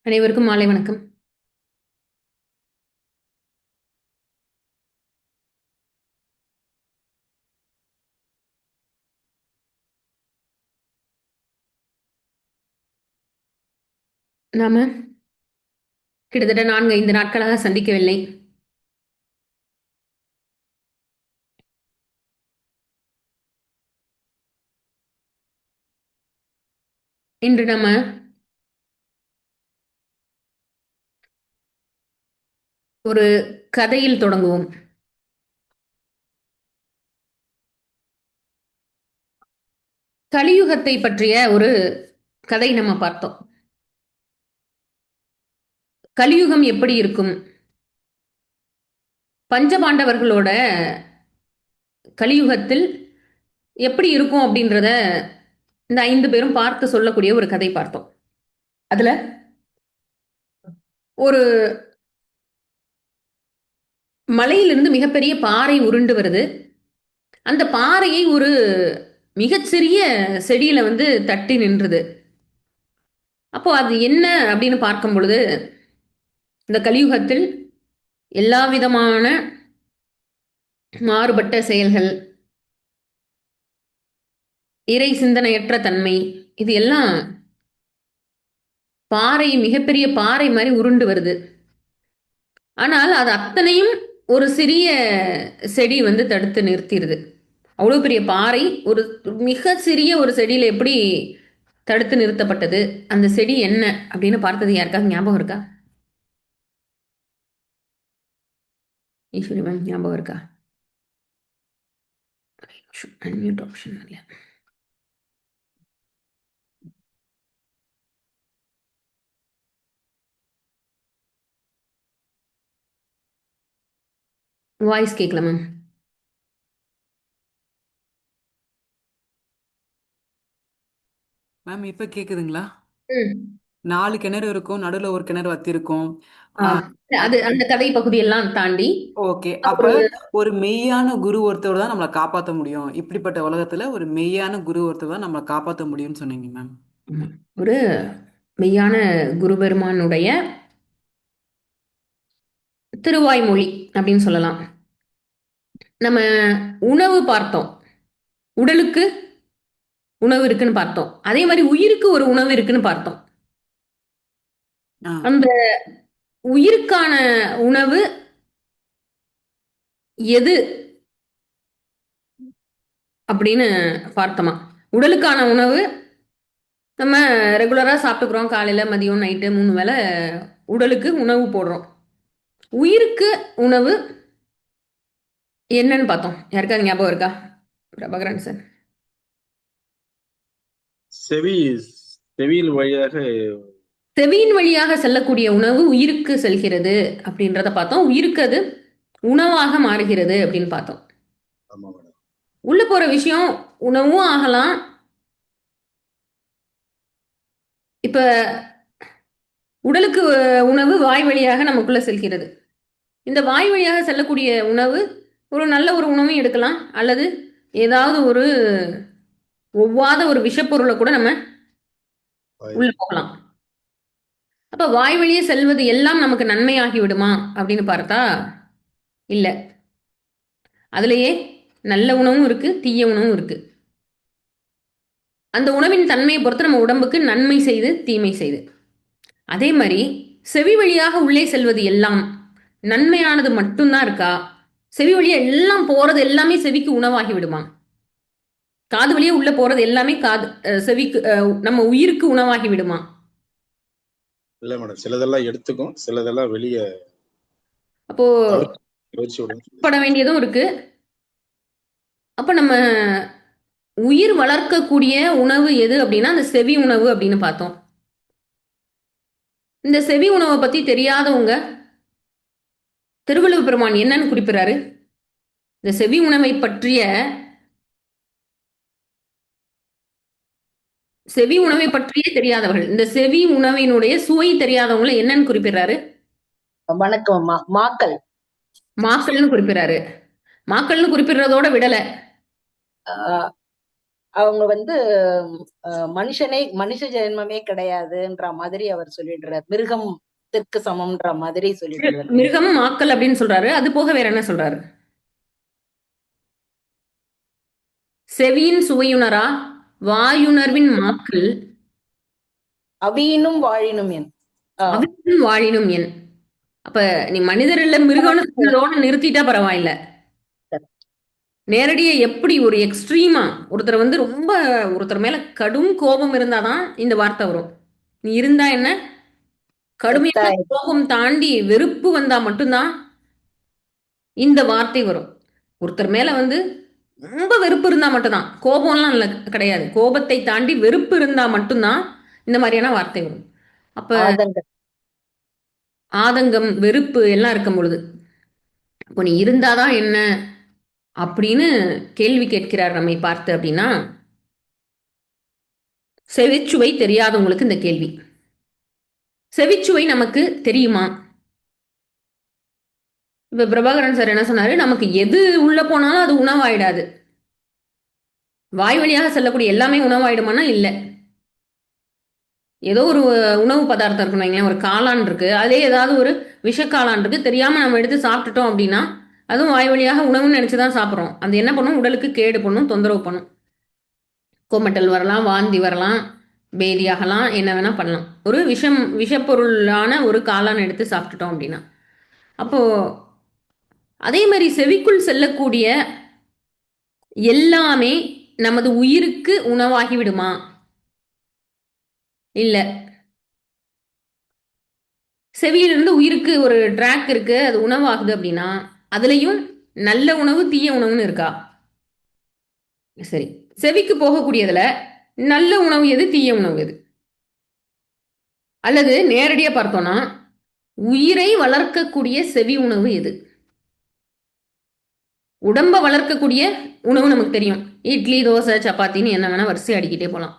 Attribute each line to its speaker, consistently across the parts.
Speaker 1: அனைவருக்கும் மாலை வணக்கம். நாம கிட்டத்தட்ட 4-5 நாட்களாக சந்திக்கவில்லை. இன்று நம்ம ஒரு கதையில் தொடங்குவோம். கலியுகத்தை பற்றிய ஒரு கதை நம்ம பார்த்தோம். கலியுகம் எப்படி இருக்கும்? பஞ்சபாண்டவர்களோட கலியுகத்தில் எப்படி இருக்கும் அப்படின்றத இந்த 5 பேரும் பார்த்து சொல்லக்கூடிய ஒரு கதை பார்த்தோம். அதுல ஒரு மலையிலிருந்து மிகப்பெரிய பாறை உருண்டு வருது. அந்த பாறையை ஒரு மிகச்சிறிய செடியில தட்டி நின்றுது. அப்போ அது என்ன அப்படின்னு பார்க்கும் பொழுது, இந்த கலியுகத்தில் எல்லா விதமான மாறுபட்ட செயல்கள், இறை சிந்தனையற்ற தன்மை, இது எல்லாம் பாறை, மிகப்பெரிய பாறை மாதிரி உருண்டு வருது. ஆனால் அது அத்தனையும் ஒரு சிறிய செடி தடுத்து நிறுத்திடுது. அவ்வளவு பெரிய பாறை ஒரு மிக சிறிய ஒரு செடியில எப்படி தடுத்து நிறுத்தப்பட்டது? அந்த செடி என்ன அப்படின்னு பார்த்தது யாருக்காவது ஞாபகம் இருக்கா? ஈஸ்வரி மேம் ஞாபகம் இருக்கா? அன்மியூட் ஆப்ஷன் இல்ல. வாய்ஸ் கேட்கல மேம்.
Speaker 2: மேம் இப்ப கேக்குதுங்களா?
Speaker 1: ம்.
Speaker 2: 4 கிணறு இருக்கும், நடுவுல ஒரு கிணறு வத்தி இருக்கும்.
Speaker 1: அது அந்த கதை பகுதியெல்லாம் தாண்டி
Speaker 2: ஓகே. அப்ப ஒரு மெய்யான குரு ஒருத்தர் தான் நம்மளை காப்பாற்ற முடியும். இப்படிப்பட்ட உலகத்துல ஒரு மெய்யான குரு ஒருத்தர் தான் நம்மளை காப்பாற்ற முடியும்னு சொன்னீங்க மேம்.
Speaker 1: ஒரு மெய்யான குரு பெருமானுடைய திருவாய்மொழி அப்படின்னு சொல்லலாம். நம்ம உணவு பார்த்தோம், உடலுக்கு உணவு இருக்குன்னு பார்த்தோம், அதே மாதிரி உயிருக்கு ஒரு உணவு இருக்குன்னு பார்த்தோம். அந்த உயிருக்கான உணவு எது அப்படின்னு பார்த்தோமா? உடலுக்கான உணவு நம்ம ரெகுலரா சாப்பிட்டுக்கிறோம், காலையில மதியம் நைட்டு 3 வேளை உடலுக்கு உணவு போடுறோம். உயிருக்கு உணவு என்னன்னு பார்த்தோம். யாருக்காவது ஞாபகம் இருக்கா? பிரபாகரன் சார்.
Speaker 3: செவியின் வழியாக
Speaker 1: செவியின் வழியாக செல்லக்கூடிய உணவு உயிருக்கு செல்கிறது அப்படின்றத பார்த்தோம். உயிருக்கு அது உணவாக மாறுகிறது அப்படின்னு பார்த்தோம். உள்ள போற விஷயம் உணவும் ஆகலாம். இப்ப உடலுக்கு உணவு வாய் வழியாக நமக்குள்ள செல்கிறது. இந்த வாய் வழியாக செல்லக்கூடிய உணவு ஒரு நல்ல ஒரு உணவும் எடுக்கலாம், அல்லது ஏதாவது ஒரு ஒவ்வாத ஒரு விஷப்பொருளை கூட நம்ம உள்ள போகலாம். அப்ப வாய் வழியே செல்வது எல்லாம் நமக்கு நன்மையாகி விடுமா அப்படின்னு பார்த்தா இல்ல. அதுலயே நல்ல உணவும் இருக்கு, தீய உணவும் இருக்கு. அந்த உணவின் தன்மையை பொறுத்து நம்ம உடம்புக்கு நன்மை செய்து தீமை செய்து. அதே மாதிரி செவி வழியாக உள்ளே செல்வது எல்லாம் நன்மையானது மட்டும்தான் இருக்கா? செவி வழியா எல்லாம் போறது எல்லாமே செவிக்கு உணவாகி விடுமா? காது வழியா உள்ள போறது எல்லாமே செவிக்கு நம்ம உயிருக்கு உணவாகி விடுமா?
Speaker 3: இல்ல மேடம், சிலதெல்லாம் எடுத்துக்கும், சிலதெல்லாம் வெளியே
Speaker 1: அப்போ பட வேண்டியதும் இருக்கு. அப்ப நம்ம உயிர் வளர்க்கக்கூடிய உணவு எது அப்படின்னா அந்த செவி உணவு அப்படின்னு பார்த்தோம். இந்த செவி உணவை பத்தி தெரியாதவங்க திருவள்ளுவர் பெருமான் என்னன்னு குறிப்பிடுறாரு? இந்த செவி உணவை பற்றிய தெரியாதவர்கள், இந்த செவி உணவினுடைய சுவை தெரியாதவங்களை என்னன்னு குறிப்பிடுறாரு?
Speaker 4: வணக்கம். மாக்கள்.
Speaker 1: மாக்கள்னு குறிப்பிடுறாரு. மாக்கள்னு குறிப்பிடுறதோட விடல.
Speaker 4: ஆஹ் அவங்க வந்து மனுஷ ஜென்மமே கிடையாதுன்ற மாதிரி அவர் சொல்லிடுறார். மிருகத்திற்கு சமம்ன்ற மாதிரி சொல்லிடுறார்.
Speaker 1: மிருகம் மாக்கள் அப்படின்னு சொல்றாரு. அது போக வேற என்ன சொல்றாரு? செவியின் சுவையுணரா வாயுணர்வின் மாக்கள்
Speaker 4: அவியினும் வாழினும் என்.
Speaker 1: அவியும் வாழினும் என். அப்ப நீ மனிதர் இல்ல மிருகம்னு சொன்னதோட நிறுத்திட்டா பரவாயில்ல. நேரடியா எப்படி ஒரு எக்ஸ்ட்ரீமா ஒருத்தர் வந்து ரொம்ப ஒருத்தர் மேல கடும் கோபம் இருந்தாதான் இந்த வார்த்தை வரும். நீ இருந்தா என்ன, கடுமையான கோபம் தாண்டி வெறுப்பு வந்தா மட்டும்தான் இந்த வார்த்தை வரும். ஒருத்தர் மேல வந்து ரொம்ப வெறுப்பு இருந்தா மட்டும்தான், கோபம்லாம் இல்ல கிடையாது, கோபத்தை தாண்டி வெறுப்பு இருந்தா மட்டும்தான் இந்த மாதிரியான வார்த்தை வரும். அப்ப ஆதங்கம் வெறுப்பு எல்லாம் இருக்கும் பொழுது இப்போ நீ இருந்தாதான் என்ன அப்படின்னு கேள்வி கேட்கிறார் நம்மை பார்த்து. அப்படின்னா செவிச்சுவை தெரியாதவங்களுக்கு இந்த கேள்வி. செவிச்சுவை நமக்கு தெரியுமா? இப்ப பிரபாகரன் சார் என்ன சொன்னாரு, நமக்கு எது உள்ள போனாலும் அது உணவாயிடாது. வாய் வழியாக செல்லக்கூடிய எல்லாமே உணவாயிடுமானா இல்லை. ஏதோ ஒரு உணவு பதார்த்தம் இருக்குன்னு வைங்களேன், ஒரு காளான் இருக்கு, அதே ஏதாவது ஒரு விஷக்காளான் இருக்கு, தெரியாம நம்ம எடுத்து சாப்பிட்டுட்டோம் அப்படின்னா அதுவும் வாய் வழியாக உணவுன்னு நினைச்சுதான் சாப்பிட்றோம். அது என்ன பண்ணும், உடலுக்கு கேடு பண்ணும், தொந்தரவு பண்ணும். கோமட்டல் வரலாம், வாந்தி வரலாம், பேதியாகலாம், என்ன வேணா பண்ணலாம். ஒரு விஷப்பொருளான ஒரு காளான் எடுத்து சாப்பிட்டுட்டோம் அப்படின்னா. அப்போ அதே மாதிரி செவிக்குள் செல்லக்கூடிய எல்லாமே நமது உயிருக்கு உணவாகி விடுமா? இல்ல. செவியிலிருந்து உயிருக்கு ஒரு ட்ராக் இருக்கு, அது உணவாகுது அப்படின்னா அதுலயும் நல்ல உணவு தீய உணவுன்னு இருக்கா? சரி, செவிக்கு போகக்கூடியதுல நல்ல உணவு எது, தீய உணவு எது? அல்லது நேரடியா பார்த்தோம்னா உயிரை வளர்க்கக்கூடிய செவி உணவு எது? உடம்ப வளர்க்கக்கூடிய உணவு நமக்கு தெரியும், இட்லி தோசை சப்பாத்தின்னு என்ன வேணா வரிசை அடிக்கிட்டே போலாம்.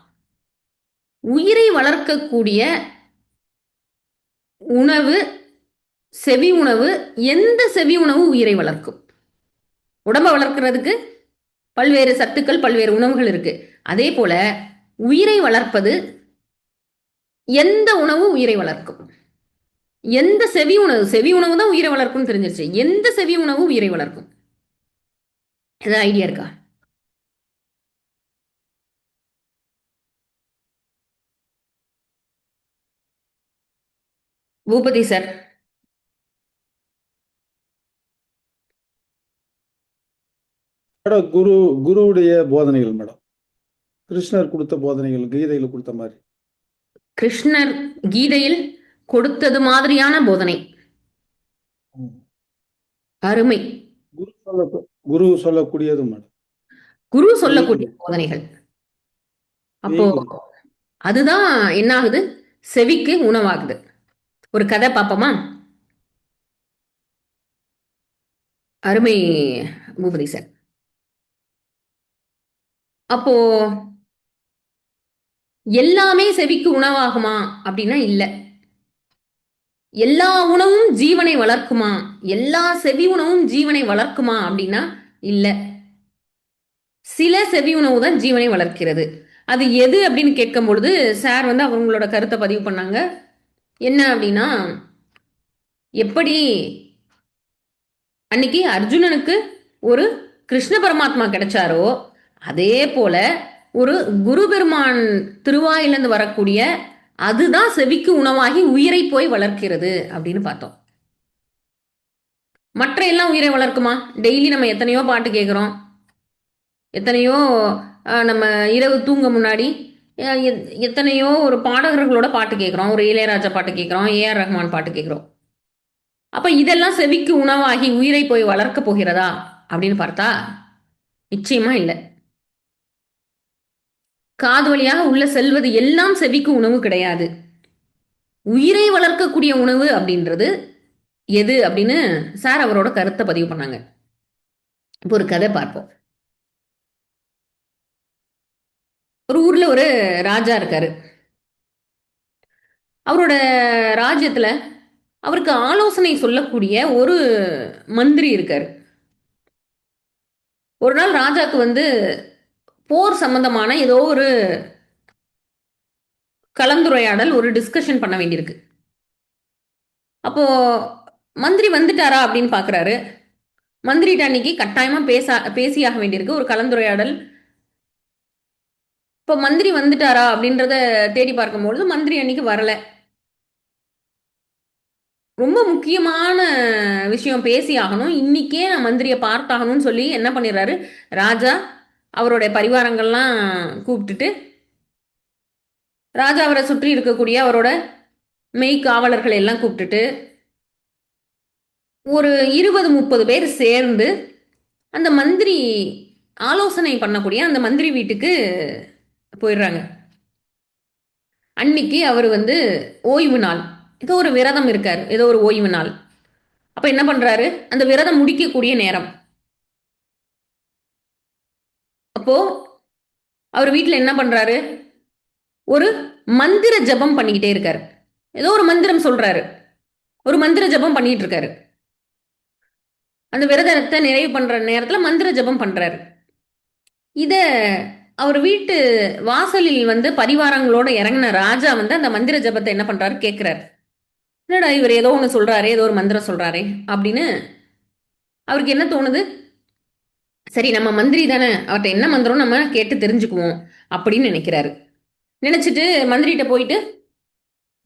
Speaker 1: உயிரை வளர்க்கக்கூடிய உணவு செவி உணவு. எந்த செவி உணவு உயிரை வளர்க்கும்? உடம்ப வளர்க்கிறதுக்கு பல்வேறு சத்துக்கள் பல்வேறு உணவுகள் இருக்கு. அதே போல உயிரை வளர்ப்பது எந்த உணவு உயிரை வளர்க்கும்? எந்த செவி உணவு? செவி உணவு தான் உயிரை வளர்க்கும்னு தெரிஞ்சிருச்சு. எந்த செவி உணவு உயிரை வளர்க்கும்? ஏதாவது ஐடியா இருக்கா? பூபதி சார்.
Speaker 5: மேடம் குருவுடைய போதனைகள் மேடம், கிருஷ்ணர் கொடுத்த போதனைகள், கீதையில் கொடுத்த மாதிரி.
Speaker 1: கிருஷ்ணர் கீதையில் கொடுத்தது மாதிரியான போதனை. அருமை.
Speaker 5: குரு சொல்லக்கூடியது மேடம்,
Speaker 1: குரு சொல்லக்கூடிய போதனைகள். அப்போ அதுதான் என்ன ஆகுது, செவிக்கு உணவாகுது. ஒரு கதை பார்ப்போமா? அருமை பூபதி சார். அப்போ எல்லாமே செவிக்கு உணவாகுமா அப்படின்னா இல்ல. எல்லா உணவும் ஜீவனை வளர்க்குமா, எல்லா செவி உணவும் ஜீவனை வளர்க்குமா அப்படின்னா இல்ல. சில செவி உணவு தான் ஜீவனை வளர்க்கிறது. அது எது அப்படின்னு கேட்கும் பொழுது சார் வந்து அவங்களோட கருத்தை பதிவு பண்ணாங்க. என்ன அப்படின்னா, எப்படி அன்னைக்கு அர்ஜுனனுக்கு ஒரு கிருஷ்ண பரமாத்மா கிடைச்சாரோ அதே போல ஒரு குரு பெருமான் திருவாயிலிருந்து வரக்கூடிய அதுதான் செவிக்கு உணவாகி உயிரை போய் வளர்க்கிறது அப்படின்னு பார்த்தோம். மற்ற எல்லாம் உயிரை வளர்க்குமா? டெய்லி நம்ம எத்தனையோ பாட்டு கேட்குறோம், எத்தனையோ நம்ம இரவு தூங்க முன்னாடி எத்தனையோ ஒரு பாடகர்களோட பாட்டு கேட்குறோம், ஒரு இளையராஜா பாட்டு கேட்குறோம், ஏஆர் ரஹ்மான் பாட்டு கேட்குறோம். அப்ப இதெல்லாம் செவிக்கு உணவாகி உயிரை போய் வளர்க்க போகிறதா அப்படின்னு பார்த்தா நிச்சயமா இல்லை. காது வழியாக உள்ள செல்வது எல்லாம் செவிக்கு உணவு கிடையாது. உயிரை வளர்க்கக்கூடிய உணவு அப்படின்றது எது அப்படின்னு சார் அவரோட கருத்தை பதிவு பண்ணாங்க. இப்போ ஒரு கதை பார்ப்போம். ஒரு ஊர்ல ஒரு ராஜா இருக்காரு. அவரோட ராஜ்யத்துல அவருக்கு ஆலோசனை சொல்லக்கூடிய ஒரு மந்திரி இருக்காரு. ஒரு நாள் ராஜாக்கு வந்து போர் சம்பந்தமான ஏதோ ஒரு கலந்துரையாடல், ஒரு டிஸ்கஷன் பண்ண வேண்டியிருக்கு. அப்போ மந்திரி வந்துட்டாரா அப்படின்னு பார்க்குறாரு. மந்திரிட்ட அன்னைக்கு கட்டாயமா பேசியாக வேண்டியிருக்கு, ஒரு கலந்துரையாடல். இப்போ மந்திரி வந்துட்டாரா அப்படின்றத தேடி பார்க்கும்பொழுது மந்திரி அன்னைக்கு வரல. ரொம்ப முக்கியமான விஷயம் பேசி ஆகணும், இன்னைக்கே நான் மந்திரியை பார்த்தாகணும்னு சொல்லி என்ன பண்ணிடுறாரு ராஜா, அவருடைய பரிவாரங்கள்லாம் கூப்பிட்டுட்டு, ராஜா அவரை சுற்றி இருக்கக்கூடிய அவரோட மெய்க்காவலர்களை எல்லாம் கூப்பிட்டுட்டு ஒரு 20-30 பேர் சேர்ந்து அந்த மந்திரி ஆலோசனை பண்ணக்கூடிய அந்த மந்திரி வீட்டுக்கு போயிடுறாங்க. அன்னைக்கு அவர் வந்து ஓய்வு நாள், ஏதோ ஒரு விரதம் இருக்காரு, ஏதோ ஒரு ஓய்வு நாள். அப்ப என்ன பண்றாரு, அந்த விரதம் முடிக்கக்கூடிய நேரம். அப்போ அவர் வீட்டில் என்ன பண்றாரு, ஒரு மந்திர ஜபம் பண்ணிக்கிட்டே இருக்காரு. ஏதோ ஒரு மந்திரம் சொல்றாரு, ஒரு மந்திர ஜபம் பண்ணிட்டு இருக்காரு. அந்த விரதத்தை நிறைவு பண்ற நேரத்துல மந்திர ஜபம் பண்றாரு. இத அவர் வீட்டு வாசலில் வந்து பரிவாரங்களோட இறங்கின ராஜா வந்து அந்த மந்திர ஜபத்தை என்ன பண்றாரு கேட்கிறாரு. என்னடா இவர் ஏதோ ஒன்று சொல்றாரே, ஏதோ ஒரு மந்திரம் சொல்றாரே அப்படின்னு அவருக்கு என்ன தோணுது, சரி நம்ம மந்திரி தானே, அவர்கிட்ட என்ன மந்திரம் நம்ம கேட்டு தெரிஞ்சுக்குவோம் அப்படின்னு நினைக்கிறாரு. நினைச்சிட்டு மந்திரிகிட்ட போயிட்டு,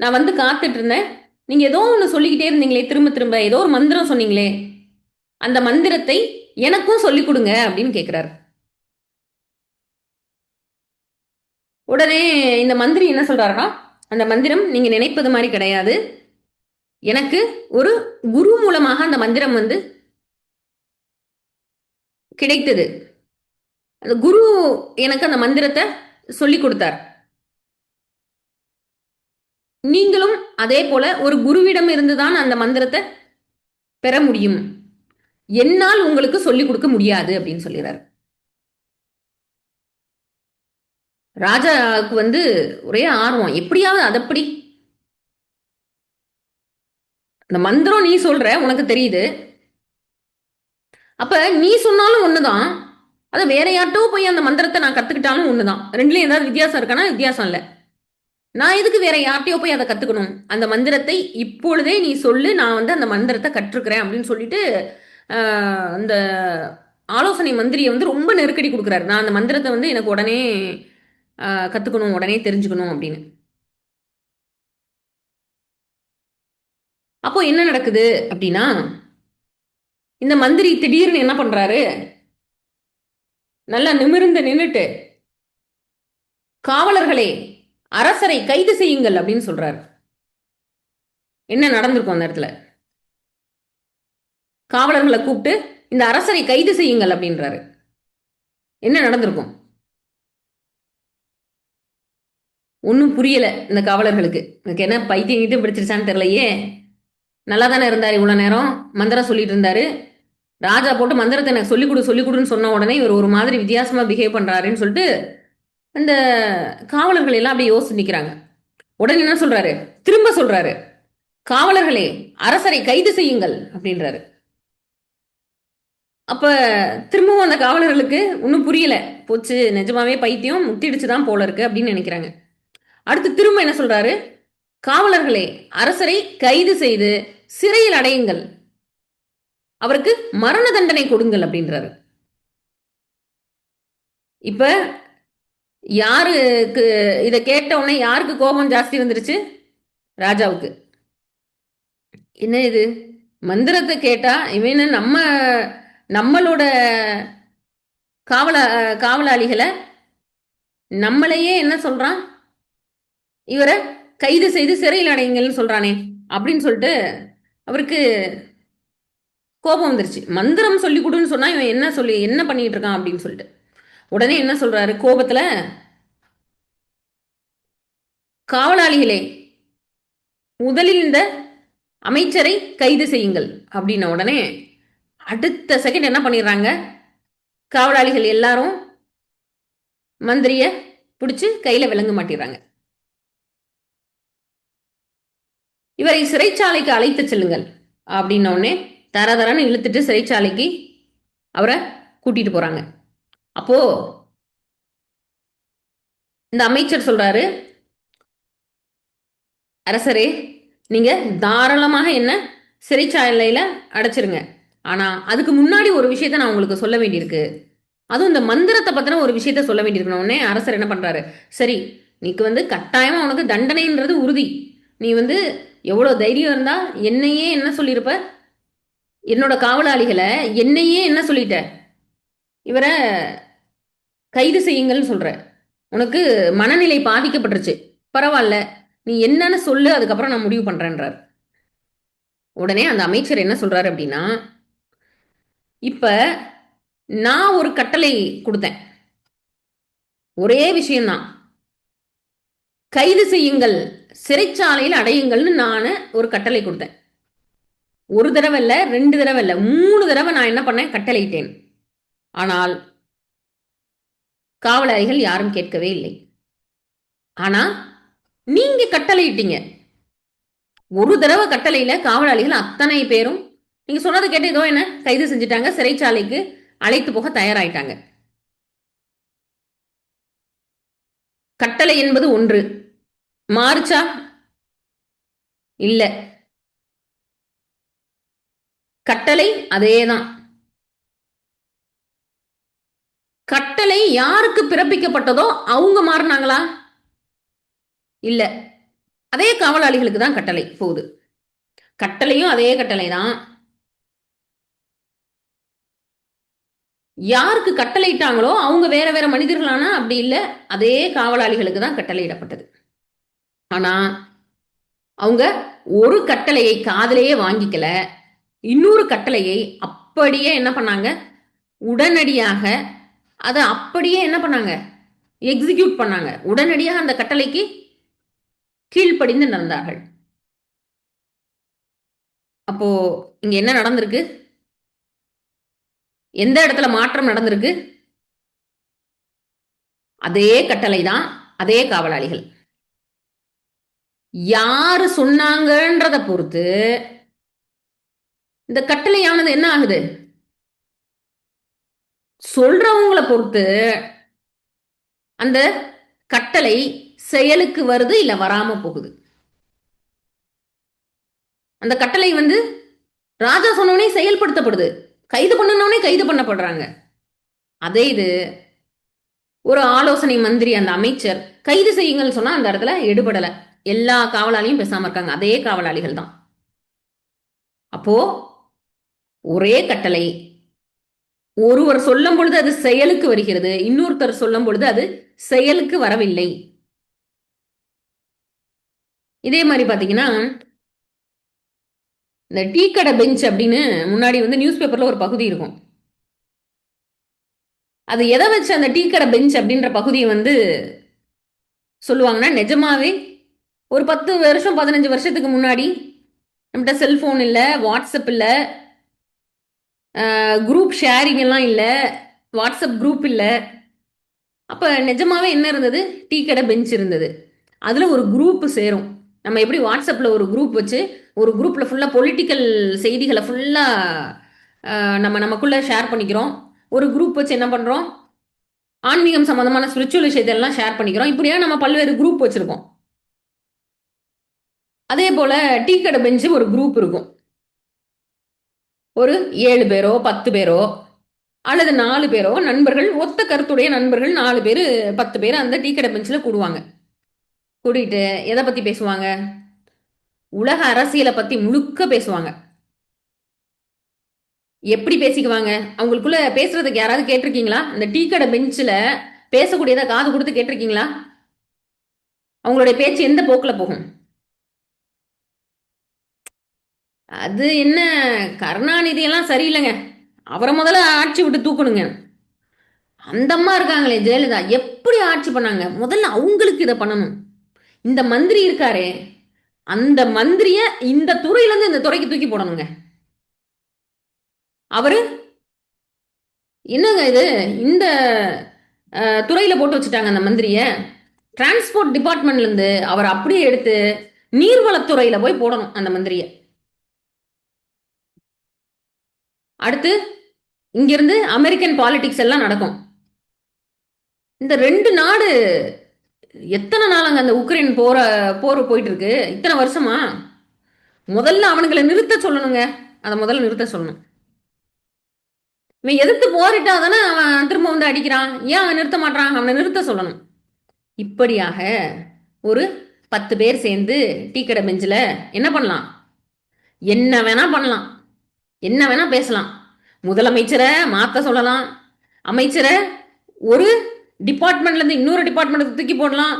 Speaker 1: நான் வந்து காத்துட்டு இருந்தேன், நீங்க ஏதோ ஒன்று சொல்லிக்கிட்டே இருந்தீங்களே, திரும்ப திரும்ப ஏதோ ஒரு மந்திரம் சொன்னீங்களே, அந்த மந்திரத்தை எனக்கும் சொல்லிக் கொடுங்க அப்படின்னு கேட்கிறாரு. உடனே இந்த மந்திரி என்ன சொல்றாருன்னா, அந்த மந்திரம் நீங்க நினைப்பது மாதிரி கிடையாது, எனக்கு ஒரு குரு மூலமாக அந்த மந்திரம் வந்து கிடைத்தது, அந்த குரு எனக்கு அந்த மந்திரத்தை சொல்லி கொடுத்தார். நீங்களும் அதே போல ஒரு குருவிடம் இருந்துதான் அந்த மந்திரத்தை பெற முடியும், என்னால் உங்களுக்கு சொல்லிக் கொடுக்க முடியாது அப்படின்னு சொல்லிடுறாரு. ராஜாவுக்கு வந்து ஒரே ஆர்வம், எப்படியாவது அதப்படி அந்த மந்திரம் நீ சொல்ற உனக்கு தெரியுது, அப்ப நீ சொன்னாலும் ஒண்ணுதான், அது வேற யார்ட்டோ போய் அந்த மந்திரத்தை நான் கத்துக்கிட்டாலும் ஒண்ணுதான், ரெண்டுலயும் ஏதாவது வித்தியாசம் இருக்கானா, வித்தியாசம் இல்லை. நான் எதுக்கு வேற யார்ட்டையோ போய் அதை கத்துக்கணும், அந்த மந்திரத்தை இப்பொழுதே நீ சொல்லு, நான் வந்து அந்த மந்திரத்தை கற்றுக்கிறேன் அப்படின்னு சொல்லிட்டு அந்த ஆலோசனை மந்திரியை வந்து ரொம்ப நெருக்கடி கொடுக்குறாரு. நான் அந்த மந்திரத்தை வந்து எனக்கு உடனே கத்துக்கணும், உடனே தெரிஞ்சுக்கணும் அப்படின்னு. அப்போ என்ன நடக்குது அப்படின்னா, இந்த மந்திரி திடீர்னு என்ன பண்றாரு, நல்லா நிமிர்ந்து நின்னுட்டு, காவலர்களே அரசரை கைது செய்யுங்கள் அப்படின்னு சொல்றாரு. என்ன நடந்திருக்கும் அந்த இடத்துல, காவலர்களை கூப்பிட்டு இந்த அரசரை கைது செய்யுங்கள் அப்படின்றாரு. என்ன நடந்திருக்கும், ஒன்றும் புரியல இந்த காவலர்களுக்கு. எனக்கு என்ன பைத்தியம் கிட்ட பிடிச்சிருச்சான்னு தெரியலையே, நல்லா தானே இருந்தாரு இவ்வளோ நேரம், மந்திரம் சொல்லிட்டு இருந்தாரு, ராஜா போட்டு மந்திரத்தை எனக்கு சொல்லிக் கொடுன்னு சொன்ன உடனே இவர் ஒரு மாதிரி வித்தியாசமா பிஹேவ் பண்றாருன்னு சொல்லிட்டு அந்த காவலர்கள் எல்லாம் அப்படியே யோசிச்சு நிற்கிறாங்க. உடனே என்ன சொல்றாரு, திரும்ப சொல்றாரு, காவலர்களே அரசரை கைது செய்யுங்கள் அப்படின்றாரு. அப்ப திரும்பவும் அந்த காவலர்களுக்கு ஒன்றும் புரியல, போச்சு நிஜமாவே பைத்தியம் முத்திடுச்சுதான் போல இருக்கு அப்படின்னு நினைக்கிறாங்க. அடுத்து திரும்ப என்ன சொல்றாரு, காவலர்களே அரசரை கைது செய்து சிறையில் அடையுங்கள், அவருக்கு மரண தண்டனை கொடுங்கள் அப்படின்றாரு. இப்ப யாருக்கு இதை கேட்ட உடனே யாருக்கு கோபம் ஜாஸ்தி வந்துருச்சு, ராஜாவுக்கு. என்ன இது, மந்திரத்தை கேட்டா இவன் நம்மளோட காவலாளிகளை நம்மளையே என்ன சொல்றான், இவரை கைது செய்து சிறையில் அடையுங்கள்னு சொல்றானே அப்படின்னு சொல்லிட்டு அவருக்கு கோபம் வந்துருச்சு. மந்திரம் சொல்லி கொடுன்னு சொன்னா இவன் என்ன பண்ணிட்டு இருக்கான் அப்படின்னு சொல்லிட்டு உடனே என்ன சொல்றாரு கோபத்துல, காவலாளிகளே முதலில் இந்த அமைச்சரை கைது செய்யுங்கள் அப்படின்ன உடனே அடுத்த செகண்ட் என்ன பண்ணிடுறாங்க, காவலாளிகள் எல்லாரும் மந்திரிய பிடிச்சு கையில விலங்கு மாட்டிடுறாங்க. இவரை சிறைச்சாலைக்கு அழைத்து செல்லுங்கள் அப்படின்ன உடனே தரன்னு இழுத்துட்டு சிறைச்சாலைக்கு அவரை கூட்டிட்டு போறாங்க. அப்போ இந்த அமைச்சர் சொல்றாரு, அரசரே, நீங்க தாராளமாக என்ன சிறைச்சாலையில அடைச்சிருங்க. ஆனா அதுக்கு முன்னாடி ஒரு விஷயத்த நான் உங்களுக்கு சொல்ல வேண்டியிருக்கு. அதுவும் இந்த மந்திரத்தை பத்தின ஒரு விஷயத்த சொல்ல வேண்டியிருக்கணும். உடனே அரசர் என்ன பண்றாரு, சரி நீக்கு கட்டாயமா உனக்கு தண்டனைன்றது உறுதி. நீ எவ்வளவு தைரியம் இருந்தா என்னையே என்ன சொல்லியிருப்ப, என்னோட காவலாளிகளை என்னையே என்ன சொல்லிட்ட, இவரை கைது செய்யுங்கள்னு சொல்ற. உனக்கு மனநிலை பாதிக்கப்பட்டுருச்சு, பரவாயில்ல, நீ என்னன்னு சொல்லு, அதுக்கப்புறம் நான் முடிவு பண்றேன்றார். உடனே அந்த அமைச்சர் என்ன சொல்றாரு அப்படின்னா, இப்ப நான் ஒரு கட்டளை கொடுத்தேன், ஒரே விஷயம்தான், கைது செய்யுங்கள், சிறைச்சாலையில் அடையுங்கள்னு நான் ஒரு கட்டளை கொடுத்தேன். ஒரு தடவை இல்ல, 2 தடவை இல்ல, 3 தடவை நான் என்ன பண்ணேன், கட்டளையிட்டேன். ஆனால் காவலாளிகள் யாரும் கேட்கவே இல்லை. ஆனா நீங்க கட்டளையிட்டீங்க. ஒரு தடவை கட்டளையில காவலாளிகள் அத்தனை பேரும் நீங்க சொன்னதை கேட்டு ஏதோ என்ன கைது செஞ்சுட்டாங்க, சிறைச்சாலைக்கு அழைத்து போக தயாராயிட்டாங்க. கட்டளை என்பது ஒன்று, மாறுச்சா? இல்ல. கட்டளை அதேதான். கட்டளை யாருக்கு பிறப்பிக்கப்பட்டதோ அவங்க மாறினாங்களா? இல்ல. அதே காவலாளிகளுக்கு தான் கட்டளை போகுது. கட்டளையும் அதே கட்டளை தான். யாருக்கு கட்டளையிட்டாங்களோ அவங்க வேற வேற மனிதர்களானா அப்படி இல்லை, அதே காவலாளிகளுக்கு தான் கட்டளையிடப்பட்டது. ஆனா அவங்க ஒரு கட்டளையை காதலையே வாங்கிக்கல, இன்னொரு கட்டளையை அப்படியே என்ன பண்ணாங்க, உடனடியாக அதை அப்படியே என்ன பண்ணாங்க, எக்ஸிக்யூட் பண்ணாங்க. உடனடியாக அந்த கட்டளைக்கு கீழ்ப்படிந்து நடந்தார்கள். அப்போ இங்க என்ன நடந்திருக்கு, எந்த இடத்துல மாற்றம் நடந்திருக்கு? அதே கட்டளை தான், அதே காவலாளிகள். யாரு சொன்னாங்கன்றத பொறுத்து இந்த கட்டளையானது என்ன ஆகுது, சொல்றவங்களை பொறுத்து அந்த கட்டளை செயலுக்கு வருது இல்ல வராம போகுது. அந்த கட்டளை ராஜா சொன்னோடனே செயல்படுத்தப்படுது, கைது பண்ணனோடனே கைது பண்ணப்படுறாங்க. அதே இது ஒரு ஆலோசனை மந்திரி, அந்த அமைச்சர் கைது செய்யுங்கன்னு சொன்னா அந்த இடத்துல எடுபடல, எல்லா காவலாளியும் பேசாம இருக்காங்க, அதே காவலாளிகள் தான். அப்போ ஒரே கட்டளை ஒருவர் சொல்லும் பொழுது அது செயலுக்கு வருகிறது, இன்னொருத்தர் சொல்லும் பொழுது அது செயலுக்கு வரவில்லை. இதே மாதிரி பாத்தீங்கன்னா, இந்த டீ கடை பெஞ்ச் அப்படின்னு முன்னாடி நியூஸ் பேப்பர்ல ஒரு பகுதி இருக்கும். அது எதை வச்சு அந்த டீ கடை பெஞ்ச் அப்படின்ற பகுதியை சொல்லுவாங்கன்னா, நிஜமாவே ஒரு 10 வருஷம் 15 வருஷத்துக்கு முன்னாடி நம்மகிட்ட செல்போன் இல்லை, வாட்ஸ்அப் இல்லை, குரூப் ஷேரிங் எல்லாம் இல்லை, வாட்ஸ்அப் குரூப் இல்லை. அப்போ நிஜமாவே என்ன இருந்தது, டீ கடை பெஞ்ச் இருந்தது. அதில் ஒரு குரூப் சேரும். நம்ம எப்படி வாட்ஸ்அப்பில் ஒரு குரூப் வச்சு ஒரு குரூப்பில் ஃபுல்லாக பொலிட்டிக்கல் செய்திகளை ஃபுல்லாக நமக்குள்ளே ஷேர் பண்ணிக்கிறோம். ஒரு குரூப் வச்சு என்ன பண்ணுறோம், ஆன்மீகம் சம்மந்தமான ஸ்பிரிச்சுவல் விஷயத்தெல்லாம் ஷேர் பண்ணிக்கிறோம். இப்படியா நம்ம பல்வேறு குரூப் வச்சுருக்கோம். அதே போல் டீ கடை பெஞ்சு ஒரு குரூப் இருக்கும். ஒரு 7 பேரோ 10 பேரோ அல்லது 4 பேரோ நண்பர்கள், ஒத்த கருத்துடைய நண்பர்கள் 4 பேர் 10 பேர் அந்த டீ கடை பெஞ்சில் கூடுவாங்க. கூட்டிட்டு எதை பற்றி பேசுவாங்க, உலக அரசியலை பற்றி முழுக்க பேசுவாங்க. எப்படி பேசிக்குவாங்க, அவங்களுக்குள்ள பேசுறதுக்கு யாராவது கேட்டிருக்கீங்களா? இந்த டீ கடை பெஞ்சில் பேசக்கூடியதை காது கொடுத்து கேட்டிருக்கீங்களா? அவங்களுடைய பேச்சு எந்த போக்கில் போகும்? அது என்ன, கருணாநிதி எல்லாம் சரியில்லைங்க, அவரை முதல்ல ஆட்சி விட்டு தூக்கணுங்க. அந்த அம்மா இருக்காங்களே ஜெயலலிதா, எப்படி ஆட்சி பண்ணாங்க, முதல்ல அவங்களுக்கு இதை பண்ணணும். இந்த மந்திரி இருக்காரே, அந்த மந்திரிய இந்த துறையிலேருந்து இந்த துறைக்கு தூக்கி போடணுங்க. அவரு என்னங்க இது, இந்த துறையில போட்டு வச்சுட்டாங்க அந்த மந்திரிய. டிரான்ஸ்போர்ட் டிபார்ட்மெண்ட்ல இருந்து அவர் அப்படியே எடுத்து நீர்வளத்துறையில போய் போடணும் அந்த மந்திரிய. அடுத்து இங்கிருந்து அமெரிக்கன் பாலிடிக்ஸ் எல்லாம் நடக்கும். இந்த 2 நாடு எத்தனை நாள் அங்க அந்த உக்ரைன் போர் போயிட்டு இருக்கு, இத்தனை வருஷமா. முதல்ல அவனுங்களை நிறுத்த சொல்லணுங்க. அதை முதல்ல நிறுத்த சொல்லணும். இவன் எதிர்த்து போரிட்டா தானே அவன் திரும்ப வந்து அடிக்கிறான். ஏன் அவன் நிறுத்த மாட்டான்? அவனை நிறுத்த சொல்லணும். இப்படியாக ஒரு 10 பேர் சேர்ந்து டீ கடை பெஞ்சில் என்ன பண்ணலாம்? என்ன வேணா பண்ணலாம், என்ன வேணா பேசலாம். முதலமைச்சரை மாத்த சொல்லலாம், அமைச்சரை ஒரு டிபார்ட்மெண்ட்ல இருந்து இன்னொரு டிபார்ட்மெண்ட் தூக்கி போடலாம்,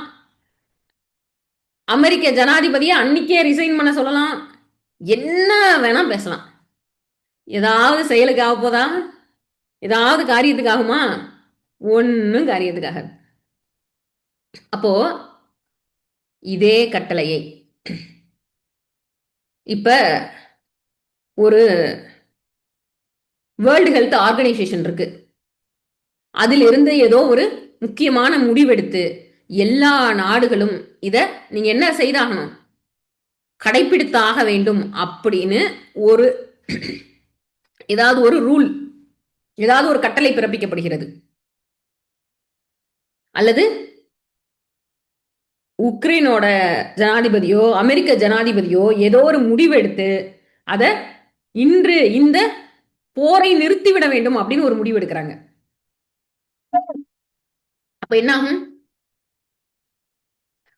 Speaker 1: அமெரிக்க ஜனாதிபதியை அன்னைக்கே ரிசைன் பண்ண சொல்லலாம், என்ன வேணா பேசலாம். ஏதாவது செயலுக்கு ஆக போதா? ஏதாவது காரியத்துக்கு ஆகுமா? ஒன்னும் காரியத்துக்காக. அப்போ இதே கட்டளையை இப்ப ஒரு வேர்ல்டு ஹெல்த் ஆர்கனைசேஷன் இருக்கு, அதிலிருந்து ஏதோ ஒரு முக்கியமான முடிவெடுத்து எல்லா நாடுகளும் இத நீங்க என்ன செய்தாகணும், கடைபிடித்தாக வேண்டும் அப்படின்னு ஒரு ஏதாவது ஒரு ரூல், ஏதாவது ஒரு கட்டளை பிறப்பிக்கப்படுகிறது. அல்லது உக்ரைனோட ஜனாதிபதியோ அமெரிக்க ஜனாதிபதியோ ஏதோ ஒரு முடிவெடுத்து அத இன்று இந்த போரை நிறுத்திவிட வேண்டும் அப்படின்னு ஒரு முடிவு எடுக்கிறாங்க. அப்ப என்ன ஆகும்?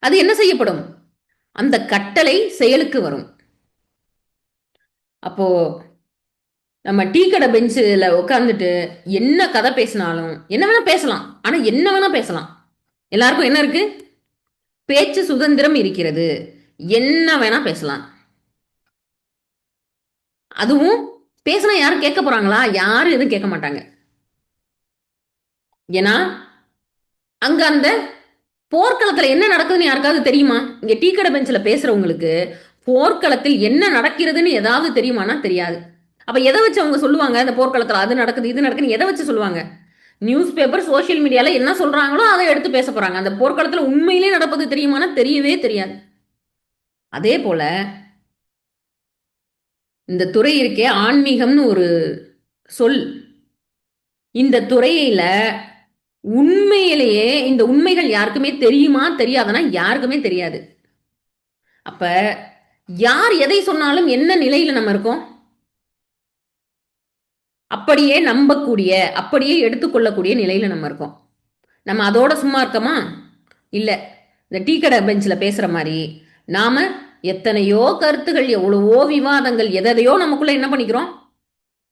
Speaker 1: அது என்ன செய்யப்படும்? அந்த கட்டளை செயலுக்கு வரும். அப்போ நம்ம டீ கடை பெஞ்சில் உட்காந்துட்டு என்ன கதை பேசினாலும் என்ன வேணா பேசலாம். ஆனா என்ன வேணா பேசலாம். எல்லாருக்கும் என்ன இருக்கு? பேச்சு சுதந்திரம் இருக்கிறது. என்ன வேணா பேசலாம். அதுவும் பேசினா யாரும் கேட்க போறாங்களா? யாரும் எதுவும் கேட்க மாட்டாங்க. ஏன்னா அங்க அந்த போர்க்களத்துல என்ன நடக்குதுன்னு யாருக்காவது தெரியுமா? இங்க டீ கடை பெஞ்சில் பேசுறவங்களுக்கு போர்க்களத்தில் என்ன நடக்கிறதுன்னு ஏதாவது தெரியுமானா தெரியாது. அப்ப எதை வச்சு அவங்க சொல்லுவாங்க? இந்த போர்க்களத்துல அது நடக்குது இது நடக்குதுன்னு எதை வச்சு சொல்லுவாங்க? நியூஸ் பேப்பர் சோசியல் மீடியால என்ன சொல்றாங்களோ அதை எடுத்து பேச போறாங்க. அந்த போர்க்களத்துல உண்மையிலே நடப்பது தெரியுமானா தெரியவே தெரியாது. அதே போல இந்த துறை இருக்கே ஆன்மீகம்னு ஒரு சொல், இந்த துறையில உண்மையிலேயே இந்த உண்மைகள் யாருக்குமே தெரியுமா தெரியாதுன்னா யாருக்குமே தெரியாது. அப்ப யார் எதை சொன்னாலும் என்ன நிலையில நம்ம இருக்கோம்? அப்படியே நம்பக்கூடிய, அப்படியே எடுத்துக்கொள்ளக்கூடிய நிலையில நம்ம இருக்கோம். நம்ம அதோட சும்மா இருக்கோமா? இல்ல. இந்த டீ கடை பெஞ்சில் பேசுற மாதிரி நாம எத்தனையோ கருத்துகள், எவ்வளவோ விவாதங்கள், எதையோ நமக்குள்ள என்ன பண்ணிக்கிறோம்?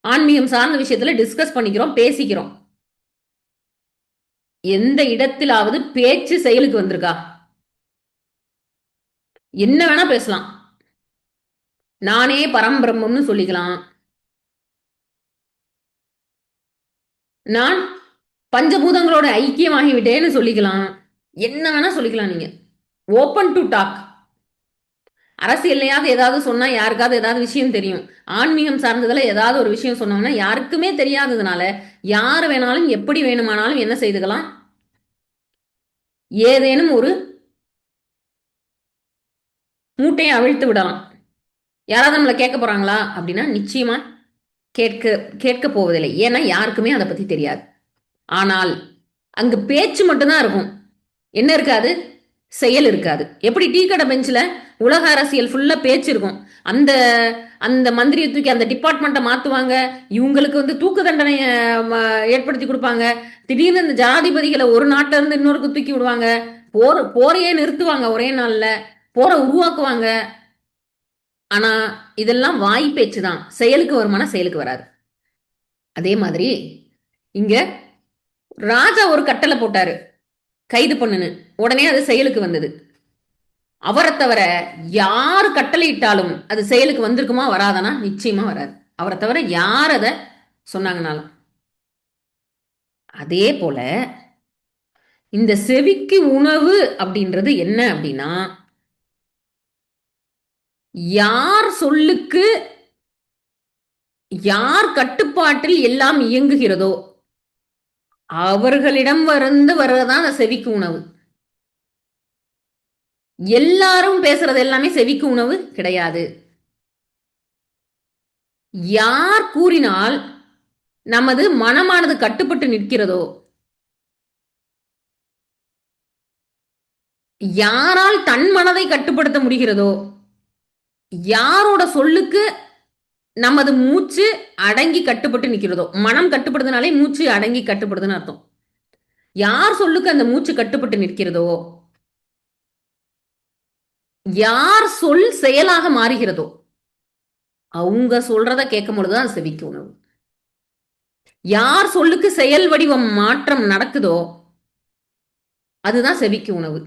Speaker 1: ஆன்மீகம் சார்ந்த விஷயத்துல டிஸ்கஸ் பண்ணிக்கிறோம், பேசிக்கிறோம். எந்த இடத்திலாவது பேச்சு செயலுக்கு வந்திருக்கா? என்ன வேணா பேசலாம். நானே பரம்பிரம்மம்னு சொல்லிக்கலாம், நான் பஞ்சபூதங்களோட ஐக்கியமாகிவிட்டேன்னு சொல்லிக்கலாம், என்ன வேணா சொல்லிக்கலாம். நீங்க ஓப்பன் டு டாக். அரசியல்லையாவது ஏதாவது சொன்னா யாருக்காவது ஏதாவது விஷயம் தெரியும். ஆன்மீகம் சார்ந்ததுல ஏதாவது ஒரு விஷயம் சொன்னோம்னா யாருக்குமே தெரியாததுனால யார் வேணாலும் எப்படி வேணுமானாலும் என்ன செய்துக்கலாம், ஏதேனும் ஒரு மூட்டையை அவிழ்த்து விடலாம். யாராவது நம்மளை கேட்க போறாங்களா அப்படின்னா நிச்சயமா கேட்க போவதில்லை. ஏன்னா யாருக்குமே அதை பத்தி தெரியாது. ஆனால் அங்கு பேச்சு மட்டும்தான் இருக்கும், என்ன இருக்காது? செயல் இருக்காது. எப்படி டீ கடை பெஞ்சில் உலக அரசியல் ஃபுல்லா பேச்சு இருக்கும். அந்த அந்த மந்திரியை தூக்கி அந்த டிபார்ட்மெண்ட்டை மாத்துவாங்க, இவங்களுக்கு வந்து தூக்கு தண்டனை ஏற்படுத்தி கொடுப்பாங்க, திடீர்னு இந்த ஜனாதிபதிகளை ஒரு நாட்டில இருந்து இன்னொருக்கு தூக்கி விடுவாங்க, போரையே நிறுத்துவாங்க, ஒரே நாள்ல போரை உருவாக்குவாங்க. ஆனா இதெல்லாம் வாய் பேச்சு தான், செயலுக்கு வருமானா செயலுக்கு வராது. அதே மாதிரி இங்க ராஜா ஒரு கட்டளை போட்டாரு, கைது பண்ணுன்னு. உடனே அது செயலுக்கு வந்தது. அவரை தவிர யாரு கட்டளை இட்டாலும் அது செயலுக்கு வந்திருக்குமா வராதனா? நிச்சயமா வராது. அவரை தவிர யார் அதை சொன்னாங்கனாலும். அதே போல இந்த செவிக்கு உணவு அப்படின்றது என்ன அப்படின்னா, யார் சொல்லுக்கு யார் கட்டுப்பாட்டில் எல்லாம் இயங்குகிறதோ அவர்களிடம் வர்றதுதான் அந்த செவிக்கு உணவு. எல்லாரும் பேசுறது எல்லாமே செவிக்கு உணவு கிடையாது. யார் கூறினால் நமது மனமானது கட்டுப்பட்டு நிற்கிறதோ, யாரால் தன் மனதை கட்டுப்படுத்த முடிகிறதோ, யாரோட சொல்லுக்கு நமது மூச்சு அடங்கி கட்டுப்பட்டு நிற்கிறதோ, மனம் கட்டுப்படுதுனாலே மூச்சு அடங்கி கட்டுப்படுதுன்னு அர்த்தம். யார் சொல்லுக்கு அந்த மூச்சு கட்டுப்பட்டு நிற்கிறதோ, யார் சொல் செயலாக மாறுகிறதோ, அவங்க சொல்றத கேட்கும் பொழுதுதான் செவிக்கு உணவு. யார் சொல்லுக்கு செயல் வடிவம் மாற்றம் நடக்குதோ அதுதான் செவிக்கு உணவு.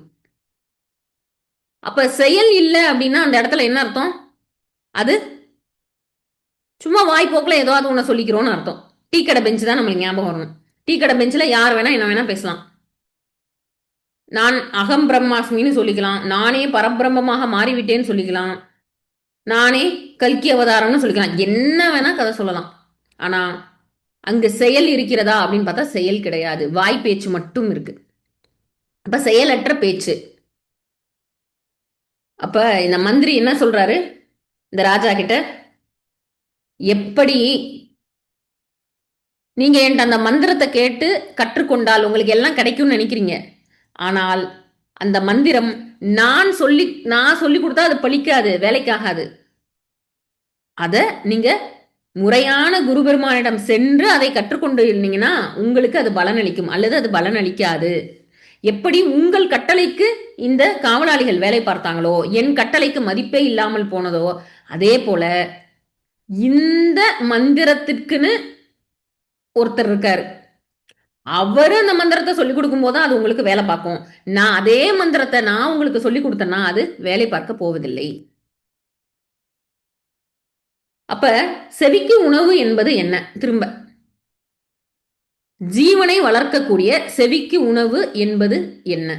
Speaker 1: அப்ப செயல் இல்லை அப்படின்னா அந்த இடத்துல என்ன அர்த்தம்? அது சும்மா வாய்ப்போக்கில் ஏதாவது ஒன்று சொல்லிக்கிறோன்னு அர்த்தம். டீ கடை பெஞ்சு தான் நம்மளுக்கு ஞாபகம் வரணும். டீ கடை பெஞ்சில் யார் வேணா என்ன வேணா பேசலாம். நான் அகம் பிரம்மாஸ்மின்னு சொல்லிக்கலாம், நானே பரபிரம்மமாக மாறிவிட்டேன்னு சொல்லிக்கலாம், நானே கல்கி அவதாரம்னு சொல்லிக்கலாம், என்ன வேணா கதை சொல்லலாம். ஆனா அங்க செயல் இருக்கிறதா அப்படின்னு பார்த்தா செயல் கிடையாது, வாய் பேச்சு மட்டும் இருக்கு. அப்ப செயலற்ற பேச்சு. அப்ப இந்த மந்திரி என்ன சொல்றாரு இந்த ராஜா கிட்ட, எப்படி நீங்க என்கிட்ட அந்த மந்திரத்தை கேட்டு கற்றுக்கொண்டால் உங்களுக்கு எல்லாம் கிடைக்கும்னு நினைக்கிறீங்க, ஆனால் அந்த மந்திரம் நான் சொல்லி கொடுத்தா அது பலிக்காது, வேலைக்காகாது. அத நீங்க முறையான குரு பெருமானிடம் சென்று அதை கற்றுக்கொண்டு இருந்தீங்கன்னா உங்களுக்கு அது பலனளிக்கும், அல்லது அது பலனளிக்காது. எப்படி உங்கள் கட்டளைக்கு இந்த காவலாளிகள் வேலை பார்த்தாங்களோ, என் கட்டளைக்கு மதிப்பே இல்லாமல் போனதோ, அதே போல இந்த மந்திரத்திற்குன்னு ஒருத்தர் இருக்காரு, அவரு அந்த மந்திரத்தை சொல்லிக் கொடுக்கும் போது அது உங்களுக்கு வேலை பார்க்கும். நான் அதே மந்திரத்தை நான் உங்களுக்கு சொல்லி கொடுத்தேன்னா அது வேலை பார்க்க போவதில்லை. அப்ப செவிக்கு உணவு என்பது என்ன? திரும்ப ஜீவனை வளர்க்கக்கூடிய செவிக்கு உணவு என்பது என்ன?